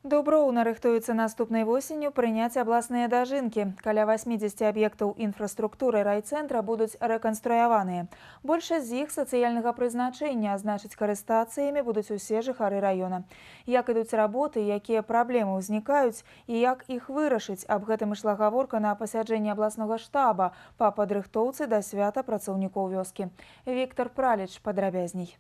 Дуброўна рыхтуецца наступнай восенню прыняць абласныя дажынкі. Каля 80 аб'ектаў інфраструктуры райцэнтра будуць рэканструяваныя. Большасць з іх сацыяльнага прызначэння, а значыць карыстацца імі будуць усе жыхары раёна. Як ідуць работы, якія праблемы ўзнікаюць і як іх вырашыць, аб гэтым ішла гаворка на пасяджэнні абласнога штаба па падрыхтоўцы да свята працаўнікоў вёскі. Віктор Праліч падрабязней.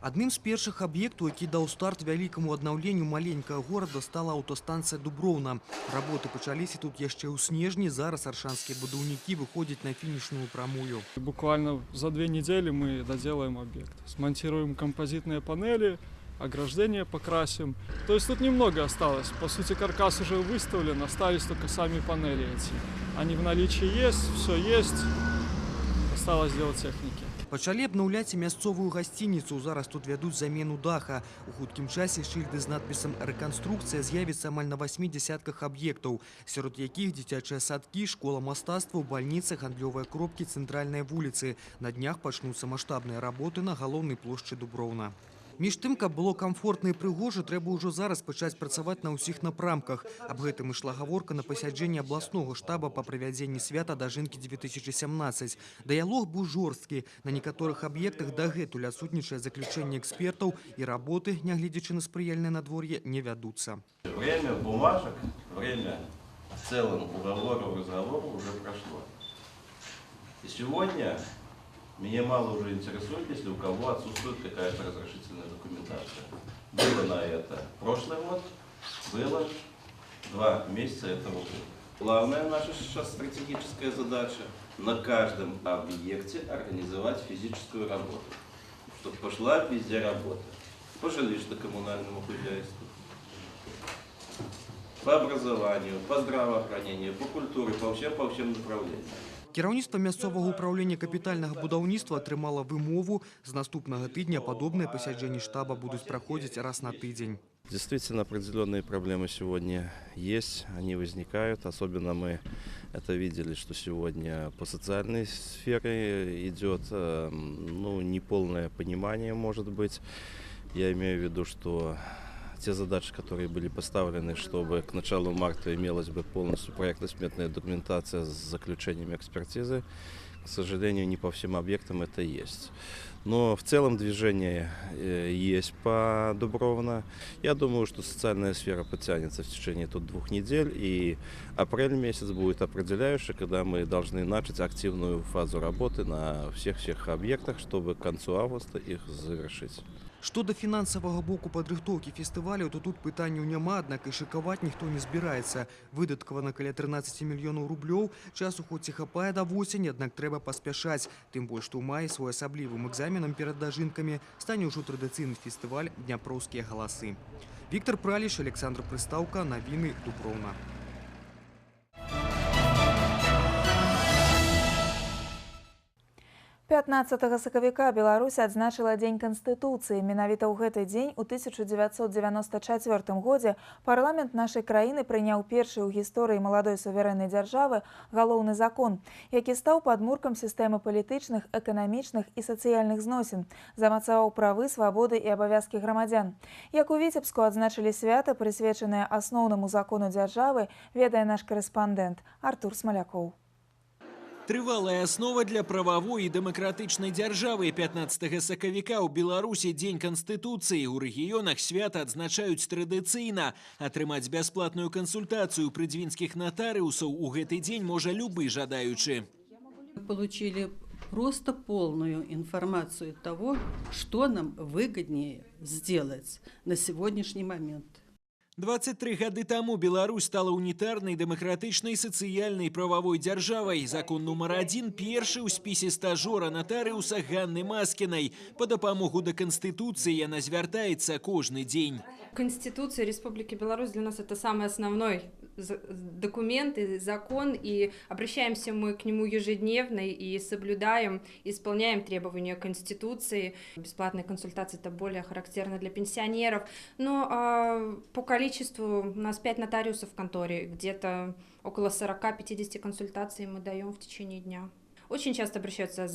Адным з першых аб'ектаў, які даў старт вялікаму аднаўленню маленькага горада, стала аўтастанцыя Дуброўна. Работы пачаліся тут яшчэ ў снежні, зараз аршанскія будаўнікі выходзяць на фінішную прамую. Буквально за 2 недели мы доделаем объект. Смонтируем композитные панели, ограждение покрасим. То есть тут немного осталось. По сути, каркас уже выставлен, остались только сами панели эти. Они в наличии есть, все есть. Осталось делать техники. Пачалі абнаўляць і мясцовую гасцініцу. Зараз тут вядуць замену даха. У хуткім часе шыльды з надпісам «Рэканструкцыя» з'явіцца амаль на 8 десятках аб'ектаў, сярод якіх дзіцячыя садкі, школа мастацтва, бальніца, гандлёвыя кропкі, цэнтральнай вуліцы. На днях пачнуцца маштабныя работы на галоўнай плошчы Дуброўна. Між тым, каб было камфортна і прыгожа, трэба ўжо зараз пачаць працаваць на ўсіх напрамках. Аб гэтым ішла гаворка на пасяджэнні абласнога штаба па правядзенні свята дажынкі 2017. Дыялог быў жорсткі. На некаторых аб'ектах дагэтуль адсутнічае заключэнне экспертаў і работы, нягледзячы на спрыяльнае надвор'е, не вядуцца. Время бумажек, время в целом уговоров, разговоров уже прошло. И сегодня меня мало уже интересует, если у кого отсутствует какая-то разрешительная документация. Было на это прошлый год, было 2 месяца этого года. Главная наша сейчас стратегическая задача – на каждом объекте организовать физическую работу, чтобы пошла везде работа. По жилищно-коммунальному хозяйству, по образованию, по здравоохранению, по культуре, по всем направлениям. Кіраўніцтва мясцовага управління капітальнага будаўніцтва атрымала вымову. З наступнага тыдня падобныя пасяджэнні штаба будуць праходзіць раз на тыдзень. Действительно, определенные проблемы сегодня есть, они возникают. Особенно мы это видели, что сегодня по социальной сфере идет неполное понимание, может быть. Я имею в виду, что те задачи, которые были поставлены, чтобы к началу марта имелась бы полностью проектно-сметная документация с заключением экспертизы, к сожалению, не по всем объектам это есть. Но в целом движение есть по Дубровно. Я думаю, что социальная сфера подтянется в течение тут 2 недель, и апрель месяц будет определяющий, когда мы должны начать активную фазу работы на всех объектах, чтобы к концу августа их завершить. Што да фінансавага боку падрыхтоўкі фестывалю, то тут пытанняў няма, аднак і шыкаваць ніхто не збіраецца. Выдаткавана каля 13 мільёнаў рублёў. Часу хоць і хапае да восені, аднак трэба паспяшаць. Тым больш, што ў маі своеасаблівым экзаменам перад дажынкамі стане ўжо традыцыйны фестываль «Дняпроўскія галасы». Віктор Праліш, Александр Прыстаўка, навіны Дубровна. 15 сакавіка Беларусь адзначыла Дзень Канстытуцыі. Менавіта ў гэты дзень у 1994 годзе парламент нашай краіны прыняў першы ў гісторыі маладой суверэннай дзяржавы галоўны закон, які стаў падмуркам сістэмы палітычных, эканамічных і сацыяльных зносін, замацаваў правы, свабоды і абавязкі грамадзян. Як у Віцебску адзначылі свята, прысвечанае асноўнаму закону дзяржавы, ведае наш корэспандэнт Артур Смалякоў. Трывалая основа для правовой и демократичной державы. 15 сакавіка ў Беларусі Дзень Канстытуцыі. У рэгіёнах свята адзначаюць традыцыйна. Атрымаць бясплатную кансультацыю пры двінскіх нотариусаў у гэты дзень можа любы жадаючы. Получили просто полную информацию того, что нам выгоднее сделать на сегодняшний момент. 23 гады таму Беларусь стала унітарнай, дэмакратычнай, сацыяльнай, прававой дзяржавай. Закон нумар 1 першы ў спісе стажора нотариуса Ганны Маскінай. Па дапамогу да Конституции яна звяртаецца кожны дзень. Конституция Республики Беларусь для нас это самый основной документ и закон, и обращаемся мы к нему ежедневно и соблюдаем, исполняем требования Конституции. Бесплатные консультации это более характерно для пенсионеров, но по количеству у нас 5 нотариусов в конторе, где-то около 40-50 консультаций мы даем в течение дня. Очень часто обращаются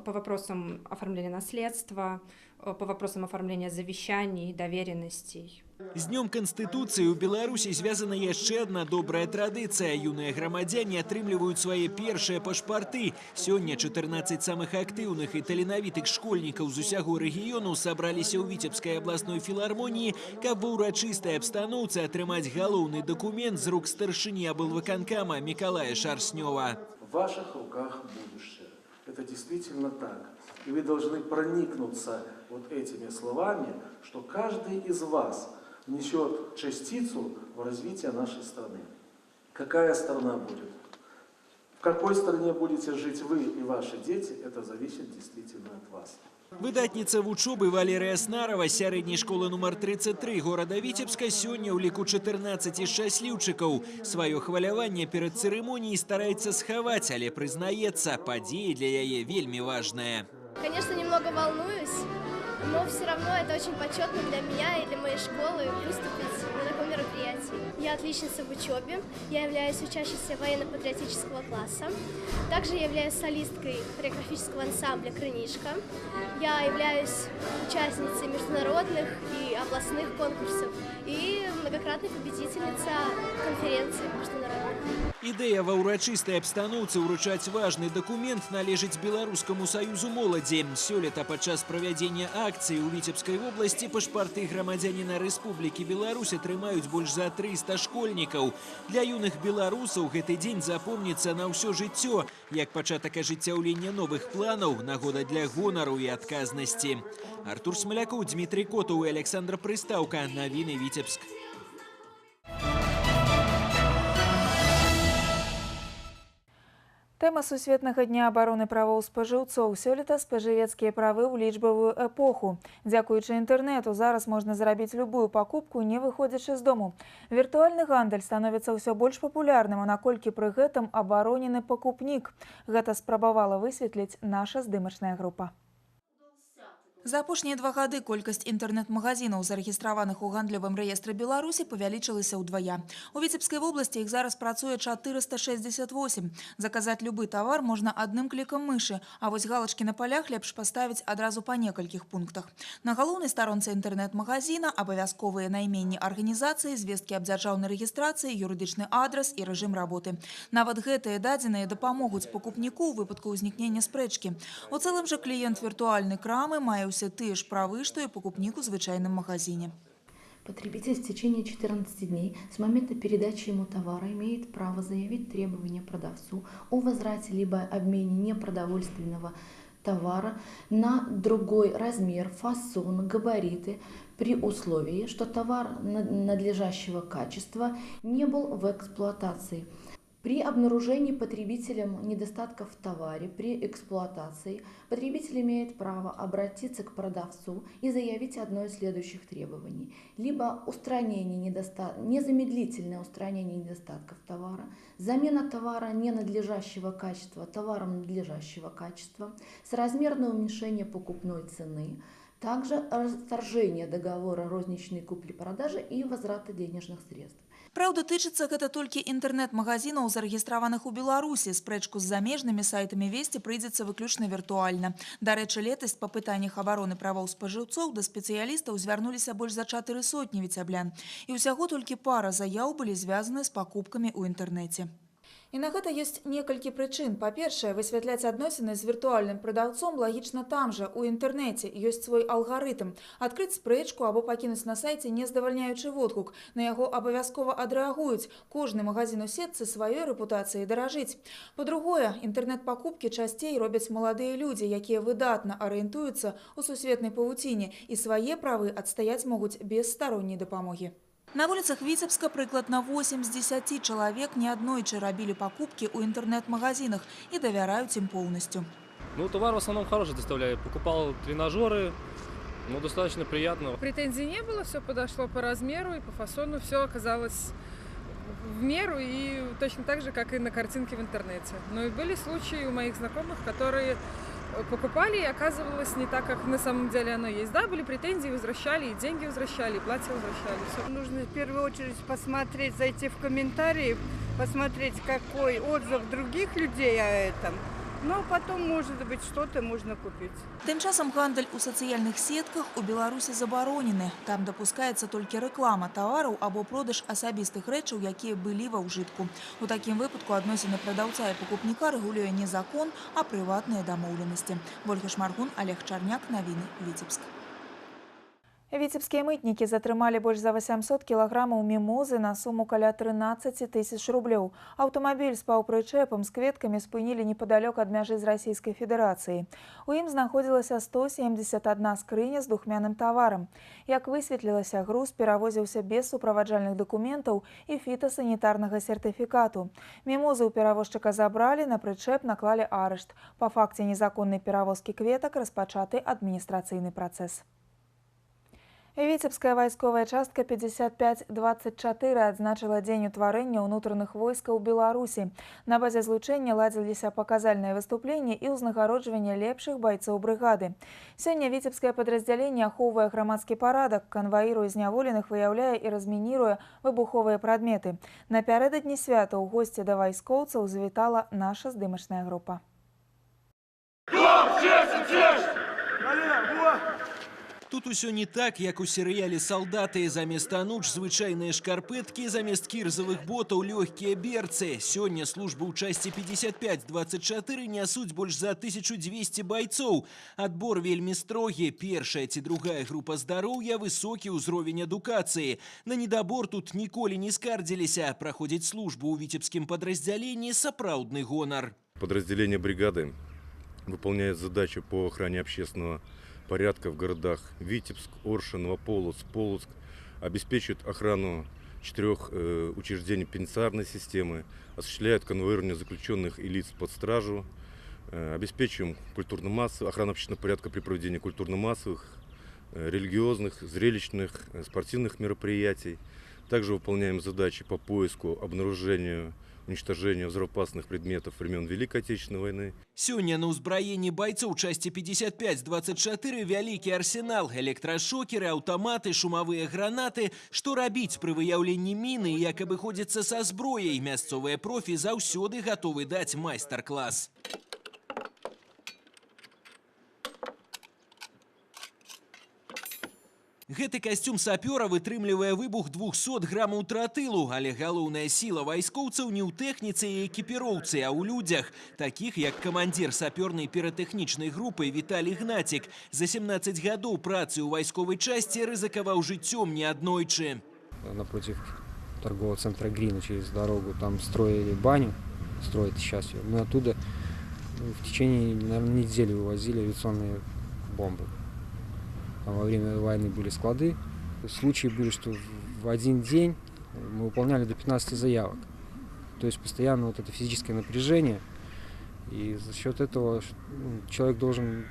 по вопросам оформления наследства, по вопросам оформления завещаний, доверенностей. З Днем Конституции у Беларусі звязана яшчэ одна добрая традыцыя. Юныя грамадзяне атрымліваюць свае першыя пашпарты. Сёння 14 самых актыўных і таленавітых школьнікаў з усяго рэгіёну сабраліся ў Віцебскай абласной філармоніі, каб у ўрачыстай абстаноўцы атрымаць галоўны дакумент з рук старшыні аблвыканкама Миколая Шарснёва. В ваших руках будущее. Это действительно так. И вы должны проникнуться вот этими словами, что каждый из вас внесет частицу в развитие нашей страны. Какая страна будет? В какой стране будете жить вы и ваши дети, это зависит действительно от вас. Выдатніца вучобы Валерія Снарова сярэдняй школы нумар 33 горада Віцебска сёння ў ліку 14 шчасліўчыкаў. Сваё хваляванне перад цырымоніяй стараецца схаваць, але прызнаецца, падзея для яе вельмі важная. Конечно, немного волнуюсь, но все равно это очень почетно для меня и для моей школы выступить на таком мероприятии. Я отличница в учебе, я являюсь учащейся военно-патриотического класса, также я являюсь солисткой хореографического ансамбля «Крынишка». Я являюсь участницей международных и областных конкурсов и многократной победительница конференции международных. Ідэя ва ўрачыстай абстаноўцы ўручаць важны дакумент належыць Беларускаму саюзу моладзі. Сёлета падчас правядзення акцыі ў Віцебскай вобласці пашпарты грамадзяніна Рэспублікі Беларусь атрымаюць больш за 300 школьнікаў. Для юных беларусаў гэты дзень запомніцца на ўсё жыццё, як пачатак ажыццяўлення новых планаў, нагода для гонару і адказнасці. Артур Смалякоў, Дмитрий Котов і Александр Прыстаўка. Навіны Віцебск. Тэма сусветнага дня абароны правоў спажыўцоў. Сёлета спажывецкія правы ў лічбавую эпоху. Дзякуючы інтэрнэту зараз можна зрабіць любую пакупку, не выходзячы з дому. Віртуальны гандаль становіцца ўсё больш папулярным, а наколькі пры гэтым абаронены пакупнік. Гэта спрабавала высветліць наша здымачная група. За апошнія 2 гады колькасць інтэрнэт-магазінаў, зарэгістраваных у гандлевым рэестры Беларусі, павялічылася ўдвая. У Віцебскай вобласці іх зараз працуе 468. Заказаць любы тавар можна адным клікам мышы, а вось галачкі на палях лепш паставіць адразу па некалькіх пунктах. На галоўнай старонцы інтэрнэт-магазіна абавязковыя найменні арганізацыі, звесткі аб дзяржаўнай рэгістрацыі, юрыдычны адрас і рэжым работы. Нават гэтыя дадзеныя дапамогуць пакупніку ў выпадку ўзнікнення спрэчкі. У цэлым жа кліент віртуальнай крамы мае все те же правы, что и покупник в звычайном магазине. Потребитель в течение 14 дней с момента передачи ему товара имеет право заявить требования продавцу о возврате либо обмене непродовольственного товара на другой размер, фасон, габариты при условии, что товар надлежащего качества не был в эксплуатации. При обнаружении потребителем недостатков в товаре при эксплуатации потребитель имеет право обратиться к продавцу и заявить одно из следующих требований. Либо незамедлительное устранение недостатков товара, замена товара ненадлежащего качества товаром надлежащего качества, соразмерное уменьшение покупной цены, также расторжение договора розничной купли-продажи и возврата денежных средств. Праўда, тычыцца гэта толькі інтэрнэт-магазінаў, зарэгістраваных у Беларусі. Спрэчку з замежнымі сайтамі весці прыйдзецца выключна віртуальна. Дарэчы, летась па пытаннях абароны правоў спажыўцоў да спецыялістаў звярнуліся больш за 400 віцяблян. І ўсяго толькі пара заяў былі звязаны з пакупкамі ў інтэрнэце. І на гэта ёсць некалькі прычын. Па-першае, высвятляць адносіны з віртуальным прадаўцом лагічна там жа, у інтэрнэце. Ёсць свой алгарытм. Адкрыць спрэчку або пакінуць на сайце не здавальняючы водгук. На яго абавязкова адрэагуюць. Кожны магазин у сетцы сваёй рэпутацыяй даражыць. Па-другое, інтэрнэт-пакупкі часцей робяць маладыя людзі, якія выдатна арыентуюцца ў сусветнай павуціне і свае правы адстаяць могуць без старонняй дапамогі. На вуліцах Віцебска прыкладна 8 з 10 чалавек неаднойчы рабілі пакупкі ў інтэрнэт-магазинах і давяраюць ім полностью. Ну, товар в основном хороший доставляю. Покупал тренажеры, ну, достаточно приятно. Претензий не было, все подошло по размеру и по фасону, все оказалось в меру и точно так же, как и на картинке в интернете. Но и были случаи у моих знакомых, которые покупали, и оказывалось не так, как на самом деле оно есть. Да, были претензии, возвращали, и деньги возвращали, и платье возвращали. Все. Нужно в первую очередь посмотреть, зайти в комментарии, посмотреть, какой отзыв других людей о этом. Но потом, может быть, что-то можно купить. Тым часам гандаль у сацыяльных сетках у Беларусі забаронены. Там дапускаецца толькі рэклама тавараў або продаж асабістых рэчаў, якія былі ва ўжытку. У такім выпадку адносіны прадаўца і пакупніка рэгулюе не закон, а прыватныя дамоўленасці. Ольга Шмаргун, Олег Чарняк, навіны Віцебск. Віцебскія мытнікі затрымалі больш за 800 кілаграмаў мімозы на суму каля 13 тысяч рублёў. Аўтамабіль з паўпрычэпам з кветкамі спынілі непадалёк ад мяжы з Расійскай Федэрацыі. У ім знаходзілася 171 скрыня з духмяным таварам. Як высветлілася, груз перавозіўся без суправаджальных дакументаў і фітасанітарнага сертыфікату. Мімозы ў перавозчыка забралі, на прычэп наклалі арышт. Па факце незаконнай перавозкі кветак распачаты адміністрацыйны працэс. Віцебская вайсковая частка 5524 адзначыла дзень утварэння ўнутраных войскаў Беларусі. На базе злучэння ладзіліся паказальныя выступленні і ўзнагароджванне лепшых байцоў брыгады. Сёння віцебскае падраздзяленне ахоўвае грамадскі парадак, канваіруе зняволеных, выяўляе і размініруе выбуховыя прадметы. Напярэдадні свята ў госці да вайскоўцаў завітала наша здымачная група. Тут усё не так, як у серыяле «Салдаты». Замест ануч звычайныя шкарпэткі, замест кірзавых ботаў лёгкія берцы. Сёння службу ў часці 5524 нясуць больш за 1200 байцоў. Адбор вельмі строгі. Першая ці другая група здароўя, высокі ўзровень адукацыі. На недабор тут ніколі не скардзіліся. Праходзіць службу ў віцебскім падраздзяленні сапраўдны гонар. Подразделение бригады выполняет задачу по охране общественного порядка в городах Витебск, Орша, Новополоцк, Полоцк, обеспечивает охрану 4 учреждений пенитенциарной системы, осуществляют конвоирование заключенных и лиц под стражу, обеспечиваем охрану общественного порядка при проведении культурно-массовых, религиозных, зрелищных, спортивных мероприятий. Также выполняем задачи по поиску, обнаружению, уничтожению взрывоопасных предметов времен Великой Отечественной войны. Сёння на ўзбраенні байцоў части 55-24 вялікі арсенал, электрошокеры, аўтаматы, шумавыя гранаты. Што рабіць пры выяўленні міны і як абыходзіцца са зброяй? Мясцовыя профі заўсёды гатовы даць майстар-клас. Гэты касцюм сапёра вытрымлівае выбух 200 грамаў тротылу, але галоўная сіла вайскоўцаў не ў тэхніцы і экіпіроўцы, а ў людзях, такіх як камандзір сапёрнай піратэхнічнай групы Віталій Гнацік. За 17 гадоў працы ў вайсковай часці рызыкаваў жыццём неаднойчы. Напротив торгового центра Грина через дорогу там строили баню, строят сейчас ее. Мы оттуда в течение, наверное, недели вывозили авиационные бомбы. Во время войны были склады. Случаи были, что в один день мы выполняли до 15 заявок. То есть постоянно вот это физическое напряжение. И за счет этого человек должен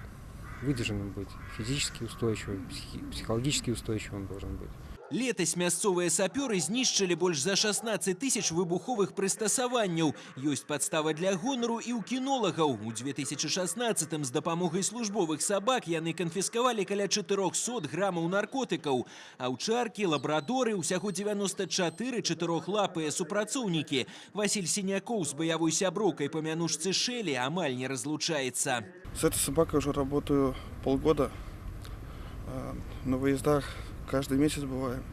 выдержанным быть, физически устойчивым, психологически устойчивым должен быть. Летась мясцовыя сапёры знішчылі больш за 16 тысяч выбуховых прыстасаванняў. Ёсць падстава для гонару і ў кінолагаў. У 2016-м з дапамогай службовых сабак яны канфіскавалі каля 400 грамаў наркотыкаў. Аўчаркі, лабрадоры, усяго 94 чатырохлапыя супрацоўнікі. Васіль Сінякоў з баявой сяброўкай па мянушцы Шэлі амаль не разлучаецца. С этой собакой уже работаю полгода. На выездах каждый месяц бываем.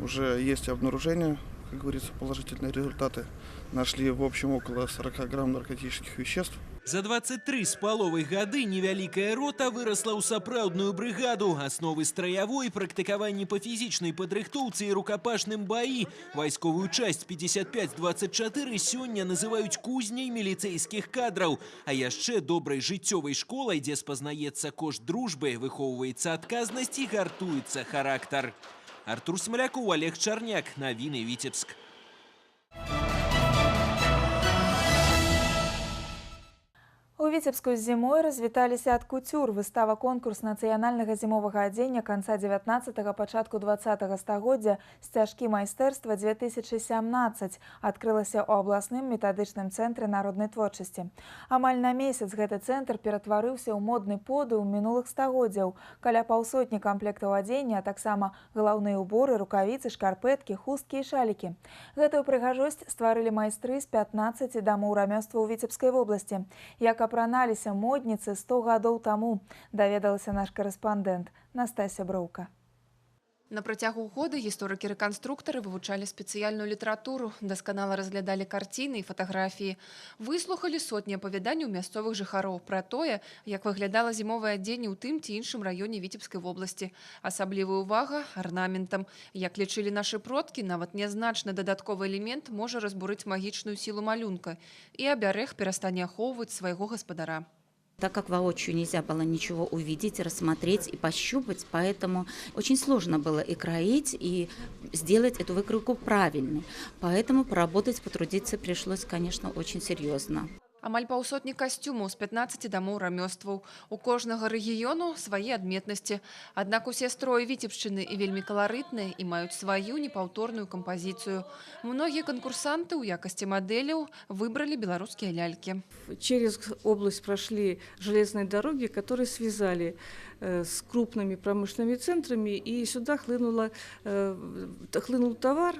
Уже есть обнаружение, как говорится, положительные результаты. Нашли в общем около 40 грамм наркотических веществ. За 23 з паловай гады невялікая рота вырасла ў сапраўдную брыгаду. Асновы страявой, практыкаванні па фізічнай падрыхтоўцы і рукапашным баі. Вайсковую часць 55-24 сёння называюць кузняй міліцэйскіх кадраў. А яшчэ добрай жыццёвай школай, дзе спазнаецца кошт дружбы, выхоўваецца адказнасць і гартуецца характар. Артур Смоляков, Олег Чарняк. Навіны Віцебск. У Віцебску зімой развіталіся ад куцюр. Выстава-конкурс нацыянальнага зімовага адзення канца 19-го, пачатку 20-го стагоддзя «Сцяжкі майстэрства 2017» адкрылася ў абласным метадычным цэнтры народнай творчасці. Амаль на месяц гэты цэнтр ператварыўся ў модны подыум мінулых стагоддзяў. Каля паўсотні камплектаў адзення, а таксама галаўныя ўборы, рукавіцы, шкарпэткі, хусткі і шалікі. Гэтую прыгажосць стварылі майстры з 15 дамоў рамёства ў Віцебскай вобласці. Як апраналіся модніцы 100 гадоў таму, даведалася наш карэспандэнт Настасья Броўка. На працягу года гісторыкі-рэканструктары вывучалі спецыяльную літаратуру, дасканала разглядалі карціны і фатаграфіі, выслухалі сотні апавяданняў мясцовых жыхароў пра тое, як выглядала зімовае адзенне ў тым ці іншым раёне Віцебскай вобласці. Асаблівая ўвага арнаментам. Як лічылі нашы продкі, нават нязначны дадатковы элемент можа разбурыць магічную сілу малюнка, і абярэг перастане ахоўваць свайго гаспадара. Так как воочию нельзя было ничего увидеть, рассмотреть и пощупать, поэтому очень сложно было и кроить, и сделать эту выкройку правильной. Поэтому поработать, потрудиться пришлось, конечно, очень серьезно. Амаль паўсотні касцюмаў з 15 дамоў рамёстваў. У кожнага рэгіёну свае адметнасці. Аднак усе строі Віцебшчыны і вельмі каларытныя і маюць сваю непаўторную кампазіцыю. Многія канкурсанты ў якасці мадэляў выбрали беларускія лялькі. Через область прошли железные дороги, которые связали с крупными промышленными центрами, и сюда хлынул товар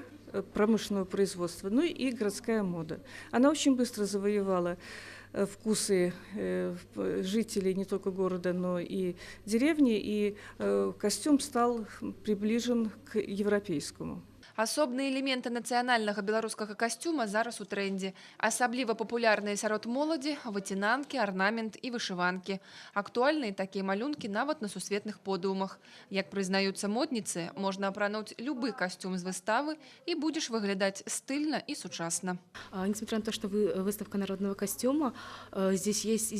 промышленного производства, ну и городская мода. Она очень быстро завоевала вкусы жителей не только города, но и деревни, и костюм стал приближен к европейскому. Асобныя элементы нацыянальнага беларускага касцюма зараз у трендзе. Асабліва папулярныя сярод моладзі выцінанкі, арнамент і вышыванкі. Актуальныя такія малюнкі нават на сусветных подыумах. Як прызнаюцца модніцы, можна апрануць любы касцюм з выставы і будзеш выглядаць стыльна і сучасна. Несмотря на то, что выставка народного костюма, здесь есть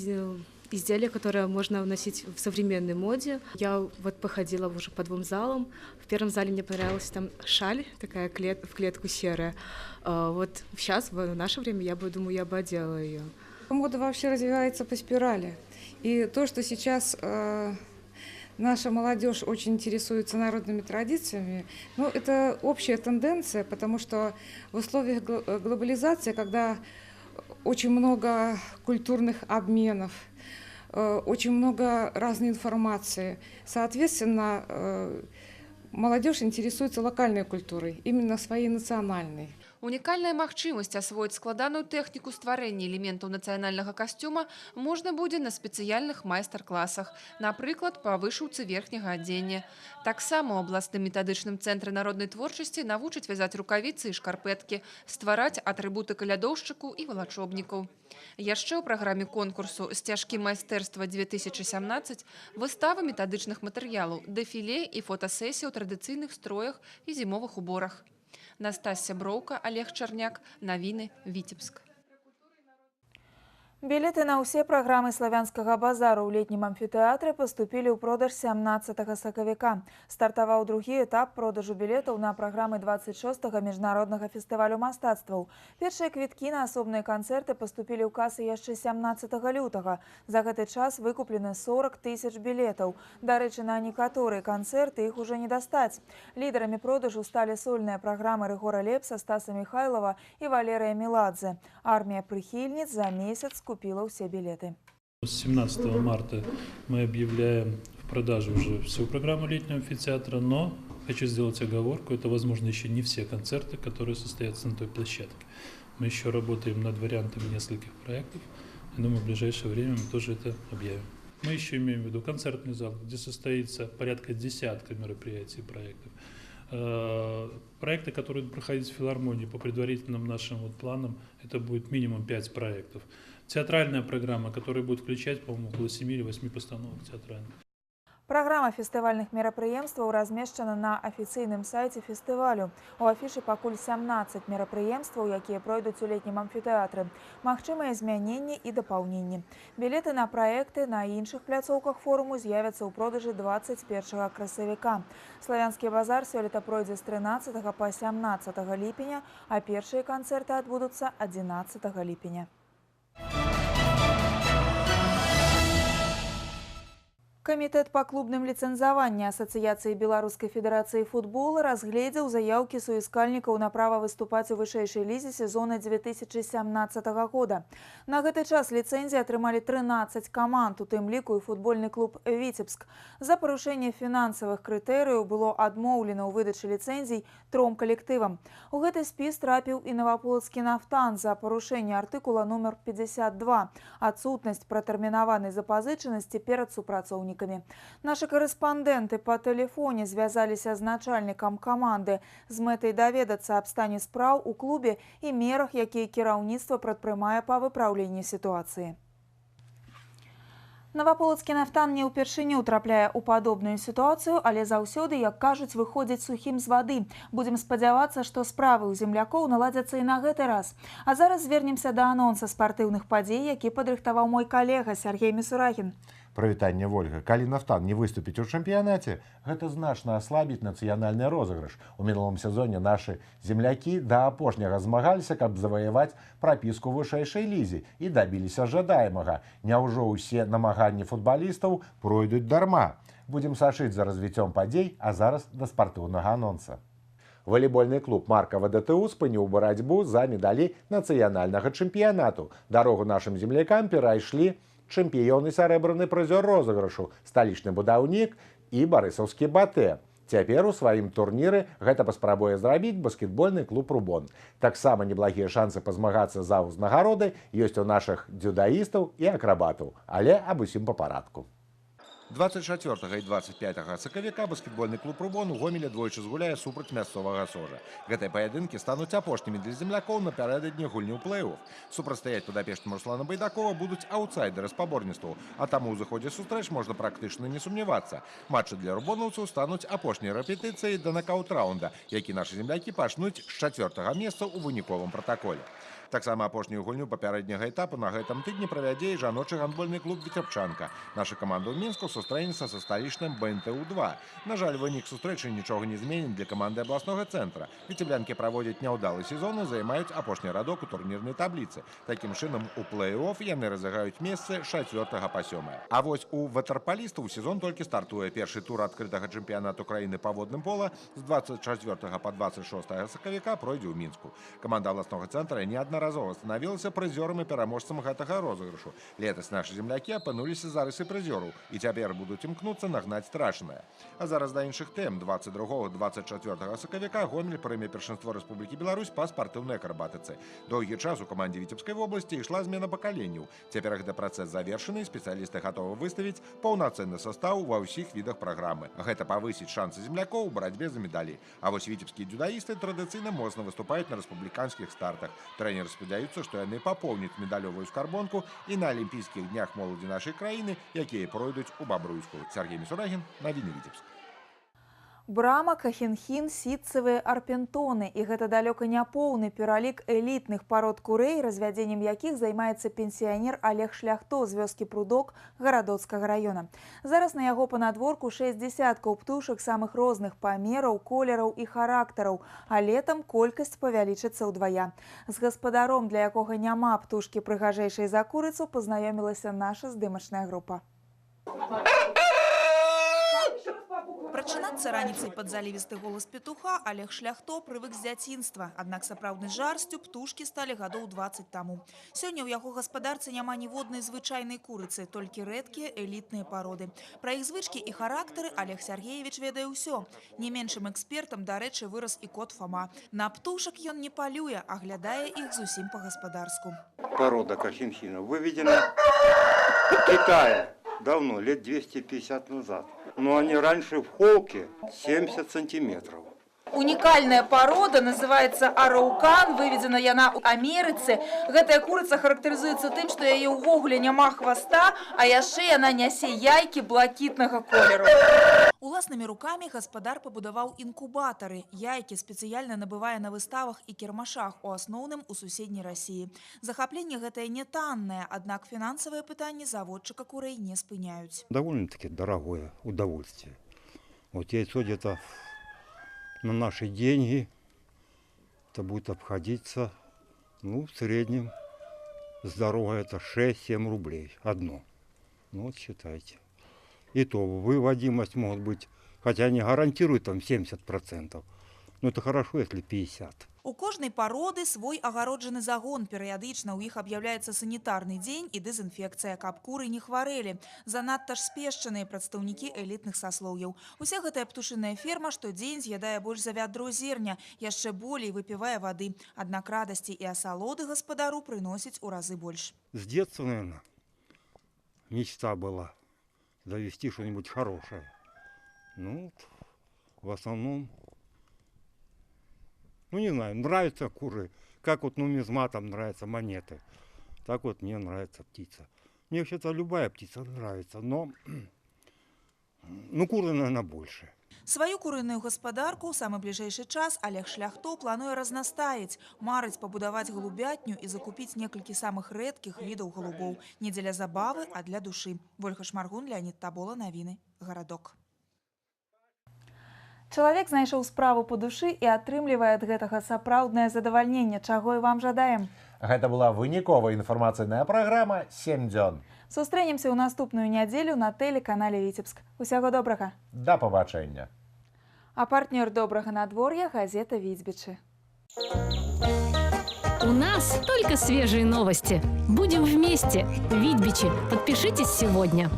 изделия, которые можно носить в современной моде. Я вот походила уже по 2 залам. В первом зале мне понравилась там шаль, такая в клетку серая. Вот сейчас, в наше время, я думаю, я бы одела ее. Мода вообще развивается по спирали. И то, что сейчас наша молодежь очень интересуется народными традициями, ну, это общая тенденция, потому что в условиях глобализации, когда очень много культурных обменов, очень много разной информации, соответственно, молодежь интересуется локальной культурой, именно своей национальной. Унікальная магчымасць асвоіць складаную тэхніку стварэння элементаў нацыянальнага касцюма можна будзе на спецыяльных майстар-класах, напрыклад, па вышыўцы верхняга адзення. Таксама ў абласным метадычным цэнтры народнай творчасці навучаць вязаць рукавіцы і шкарпэткі, ствараць атрыбуты калядоўшчыку і валачобнікаў. Яшчэ ў праграме конкурсу «Сцяжкі майстэрства-2017» выстава метадычных матэрыялаў, дэфіле і фотасесія ў традыцыйных строях і зімовых уборах. Настасья Броўка, Олег Чарняк. Навіны, Віцебск. Билеты на ўсе праграмы славянскага базару ў летнім амфітэатры паступілі ў продаж 17 сакавіка. Стартаваў другі этап продажу білетаў на праграмы 26-го міжнароднага фестывалю мастацтваў. Першыя квіткі на асобныя канцэрты паступілі ў касы яшчэ 17 лютага. За гэты час выкуплены 40 000 білетаў. Дарэчы, на некаторыя канцэрты іх ужо не дастаць. Лідарамі продажу сталі сольныя праграмы Рыгора Лепса, Стаса Михайлова і Валерыя Меладзе. Армія прыхільніц за месяц купила все билеты. С 17 марта мы объявляем в продаже уже всю программу летнего амфитеатра, но хочу сделать оговорку, это, возможно, еще не все концерты, которые состоятся на той площадке. Мы еще работаем над вариантами нескольких проектов, и думаю, в ближайшее время мы тоже это объявим. Мы еще имеем в виду концертный зал, где состоится порядка десятка мероприятий и проектов. Проекты, которые будут проходить в филармонии, по предварительным нашим планам, это будет минимум 5 проектов. Театральная программа, которая будет включать, по-моему, около 7 или 8 постановок театральных. Программа фестывальных мерапрыемстваў размешчана на афіцыйным сайце фестывалю. У афішы пакуль 17 мерапрыемстваў, якія пройдуць у летнім амфітэатры. Магчымыя змяненні і дапаўненні. Білеты на праекты на іншых пляцоўках форуму з'явяцца ў продажы 21 красавіка. Славянскі базар сёлета пройдзе з 13 па 17 ліпеня, а першыя канцэрты адбудуцца 11 ліпеня. Камітэт па клубным ліцэнзаванні Асацыяцыі Беларускай Федэрацыі футбола разгледзеў заяўкі суіскальнікаў на права выступаць у вышэйшай лізе сезона 2017 года. На гэты час ліцэнзіі атрымалі 13 каманд, у тым ліку і футбольны клуб «Віцебск». За парушэнне фінансавых крытэрыяў было адмоўлена ў выдачы ліцэнзій 3 калектывам. У гэты спіс трапіў і Новаполацкі «Нафтан» за парушэнне артыкула нумар 52 «Адсутнасць пратэрмінаванай запазычанасці перад супрацоўнікамі». Наши корреспонденты по телефоне звязаліся з начальником команды з мэтай даведацца аб стане спраў у клубе і мерах, якія кіраўніцтва прадпрымае па выпраўленні сітуацыі. Новаполацкі «Нафтан» не ўпершыню трапляе ў падобную сітуацыю, але заўсёды, як кажуць, выходзіць сухім з вады. Будзем спадзявацца, што справы ў землякоў наладзяцца і на гэты раз. А зараз звернемся да анонса спартыўных падзей, які падрыхтаваў мой калега Сергей Мисурагін. Прывітанне, Вольга. Калі «Нафтан» не выступіць у чэмпіянаце, гэта значна аслабіць нацыянальны розыгрыш. У мінулым сезоне нашы землякі да апошняга змагаліся, каб заваяваць прапіску ў вышэйшай лізе і дабіліся жадаемага. Няўжо ўсе намаганні футбалістаў пройдуць дарма? Будзем сачыць за развіццём падзей, а зараз да спартыўнага анонса. Волейбольны клуб «Маркава ДТУ» спыніў барацьбу за медалі нацыянальнага чэмпіянату. Дарогу нашым землякам перайшлі чэмпіён і сярэбраны прызёр розыгрышу, сталічны будаўнік і барысаўскі «Батэ». Цяпер у сваім турніры гэта паспрабуе зрабіць баскетбольны клуб «Рубон». Таксама неблагія шансы пазмагацца за ўзнагароды ёсць у нашых дзюдаістаў і акрабатаў. Але аб усім па парадку. 24 і 25 сакавіка баскетбольны клуб «Рубон» у Гомелі двойчы згуляе супраць мясцовага «Сожа». Гэтыя паядынкі стануць апошнімі для землякоў напярэдадні гульні ў плэй-офф. Супрацьстаяць падапечным Руслана Байдакова будуць аўтсайдеры спаборніцтваў, а таму ў заходзе сустрэч можна практычна не сумнявацца. Матчы для рубонаўцаў стануць апошняй рэпетыцыяй да накаут-раунда, які нашы землякі пачнуць з 4-го месца ў выніковым пратаколе. Таксама апошнюю гульню папярэдняга этапу на гэтым тыдні правядзе і жаночы гандбольны клуб «Віцебчанка». Наша каманда ў Мінску сустрэнецца са сталічным БНТУ-2. На жаль, вынік сустрэчы нічога не зменіць для каманды абласнога цэнтра. Віцеблянкі праводзяць няўдалы сезон і займаюць апошні радок у турнірнай табліцы. Такім чынам, у плэй-офф яны разыграюць месцы з 4 па 7. А вось у ватарпалістаў сезон толькі стартуе. Першы тур адкрытага чэмпіянату краіны па водным пола з 24 па 26 сакавіка пройдзе ў Мінску. Каманда абласнога цэнтра неаднаразова становілася прызёрам і пераможцам гэтага розыгрышу. Летась нашы землякі апынуліся за рысы прызёраў і цяпер будуць імкнуцца нагнаць страчанае. А зараз да іншых тэм. 22-24 сакавіка Гомель прыме першынство Рэспублікі Беларусь па спартыўнай акрабатыцы. Доўгі час у камандзе Віцебскай вобласці ішла змена пакаленняў. Цяпер гэты працэс завершаны, спецыялісты гатовы выставіць паўнацэнны састаў ва ўсіх відах праграмы. Гэта павысіць шансы землякоў у барацьбе за медалі. А вось віцебскія дзюдаісты традыцыйна моцна выступаюць на рэспубліканскіх стартах. Трэнер спадзяюцца, што яны папоўняць медалёвую скарбонку і на алімпійскіх днях моладзі нашай краіны, якія пройдуць у Бабруйску. Сергей Мисурагин, навіны Віцебск. Брама, кахенхін, сітцевыя арпентоны. І гэта далёка не поўны пералік элітных парод курэй, развядзеннем якіх займаецца пенсіянер Олег Шляхто з вёскі Прудок Гарадоцкага раёна. Зараз на яго панадворку 6 дзясяткаў птушак самых розных памераў, колераў і характараў, а летам колькасць павялічыцца ўдвая. З гаспадаром, для якога няма птушкі прыгажэйшай за курыцу, пазнаёмілася наша здымачная група. Прачынацца раніцай пад залівісты голас петуха Олег Шляхто прывык з дзяцінства. Аднак сапраўдны жарсцю птушкі сталі гадоў 20 таму. Сёння ў яго гаспадарцы няма ніводнай звычайнай курыцы, толькі рэдкія элітныя пароды. Пра іх звычкі і характары Олег Сергеевич ведае ўсё. Не меншым экспертам, дарэчы, вырас і кот Фома. На птушак ён не палюе, а глядае іх зусім па-гаспадарску. Порода кахенхина выведена в Китае давно, лет 250 назад. Но они раньше в холке 70 сантиметров. Унікальная парода называецца араукан, выведзена яна ў Амерыцы. Гэтая курыца характарызуецца тым, што яе ўвогуле няма хваста, а яшчэ яна нясе яйкі блакітнага колеру. Уласнымі рукамі гаспадар пабудаваў інкубатары. Яйкі спецыяльна набывае на выставах і кірмашах, у асноўным у суседняй Расіі. Захапленне гэтае не таннае, аднак фінансавыя пытанні заводчыка курэй не спыняюць. Довольно-таки дорогое удовольствие. Вот яйцо где-то на наши деньги это будет обходиться, ну, в среднем с дорогой это 6-7 рублей одно. Ну, вот считайте. И то выводимость может быть, хотя они гарантируют там 70%, но это хорошо, если 50%. У кожнай пароды свой агароджаны загон. Перыядычна ў іх аб'яўляецца санітарны дзень і дэзінфекцыя, каб куры не хварэлі. Занадта ж спешчаныя прадстаўнікі элітных саслоўяў. Уся гэтая птушыная ферма штодзень з'ядае больш за вядро зерня, яшчэ болей выпівае вады. Аднак радасці і асалоды гаспадару прыносіць у разы больш. С детства, наверное, мечта была завести что-нибудь хорошее. Ну, в основном, ну, не знаю, нравятся куры. Как вот нумизматам нравятся монеты, так вот мне нравится птица. Мне вообще-то любая птица нравится, но ну, куры, наверное, больше. Сваю курыную гаспадарку ў самы бліжэйшы час Олег Шляхто плануе разнастаіць, марыць пабудаваць голубятню і закупіць некалькі самых рэдкіх відаў голубоў. Не дзеля забавы, а для душы. Вольга Шмаргун, Леонид Табола, навіны, Гарадок. Чалавек знайшоў справу па душы і атрымлівае ад гэтага сапраўднае задавальненне, чаго і вам жадаем. Гэта была выніковая інфармацыйная праграма «7 дзён». Сустрэнемся ў наступную нядзелю на тэлеканале Віцебск. Усяго добрага. Да пабачэння. А партнёр добрага надвор'я – газета «Витьбичи». У нас только свежие новости. Будем вместе. Витьбичи. Подпишитесь сегодня.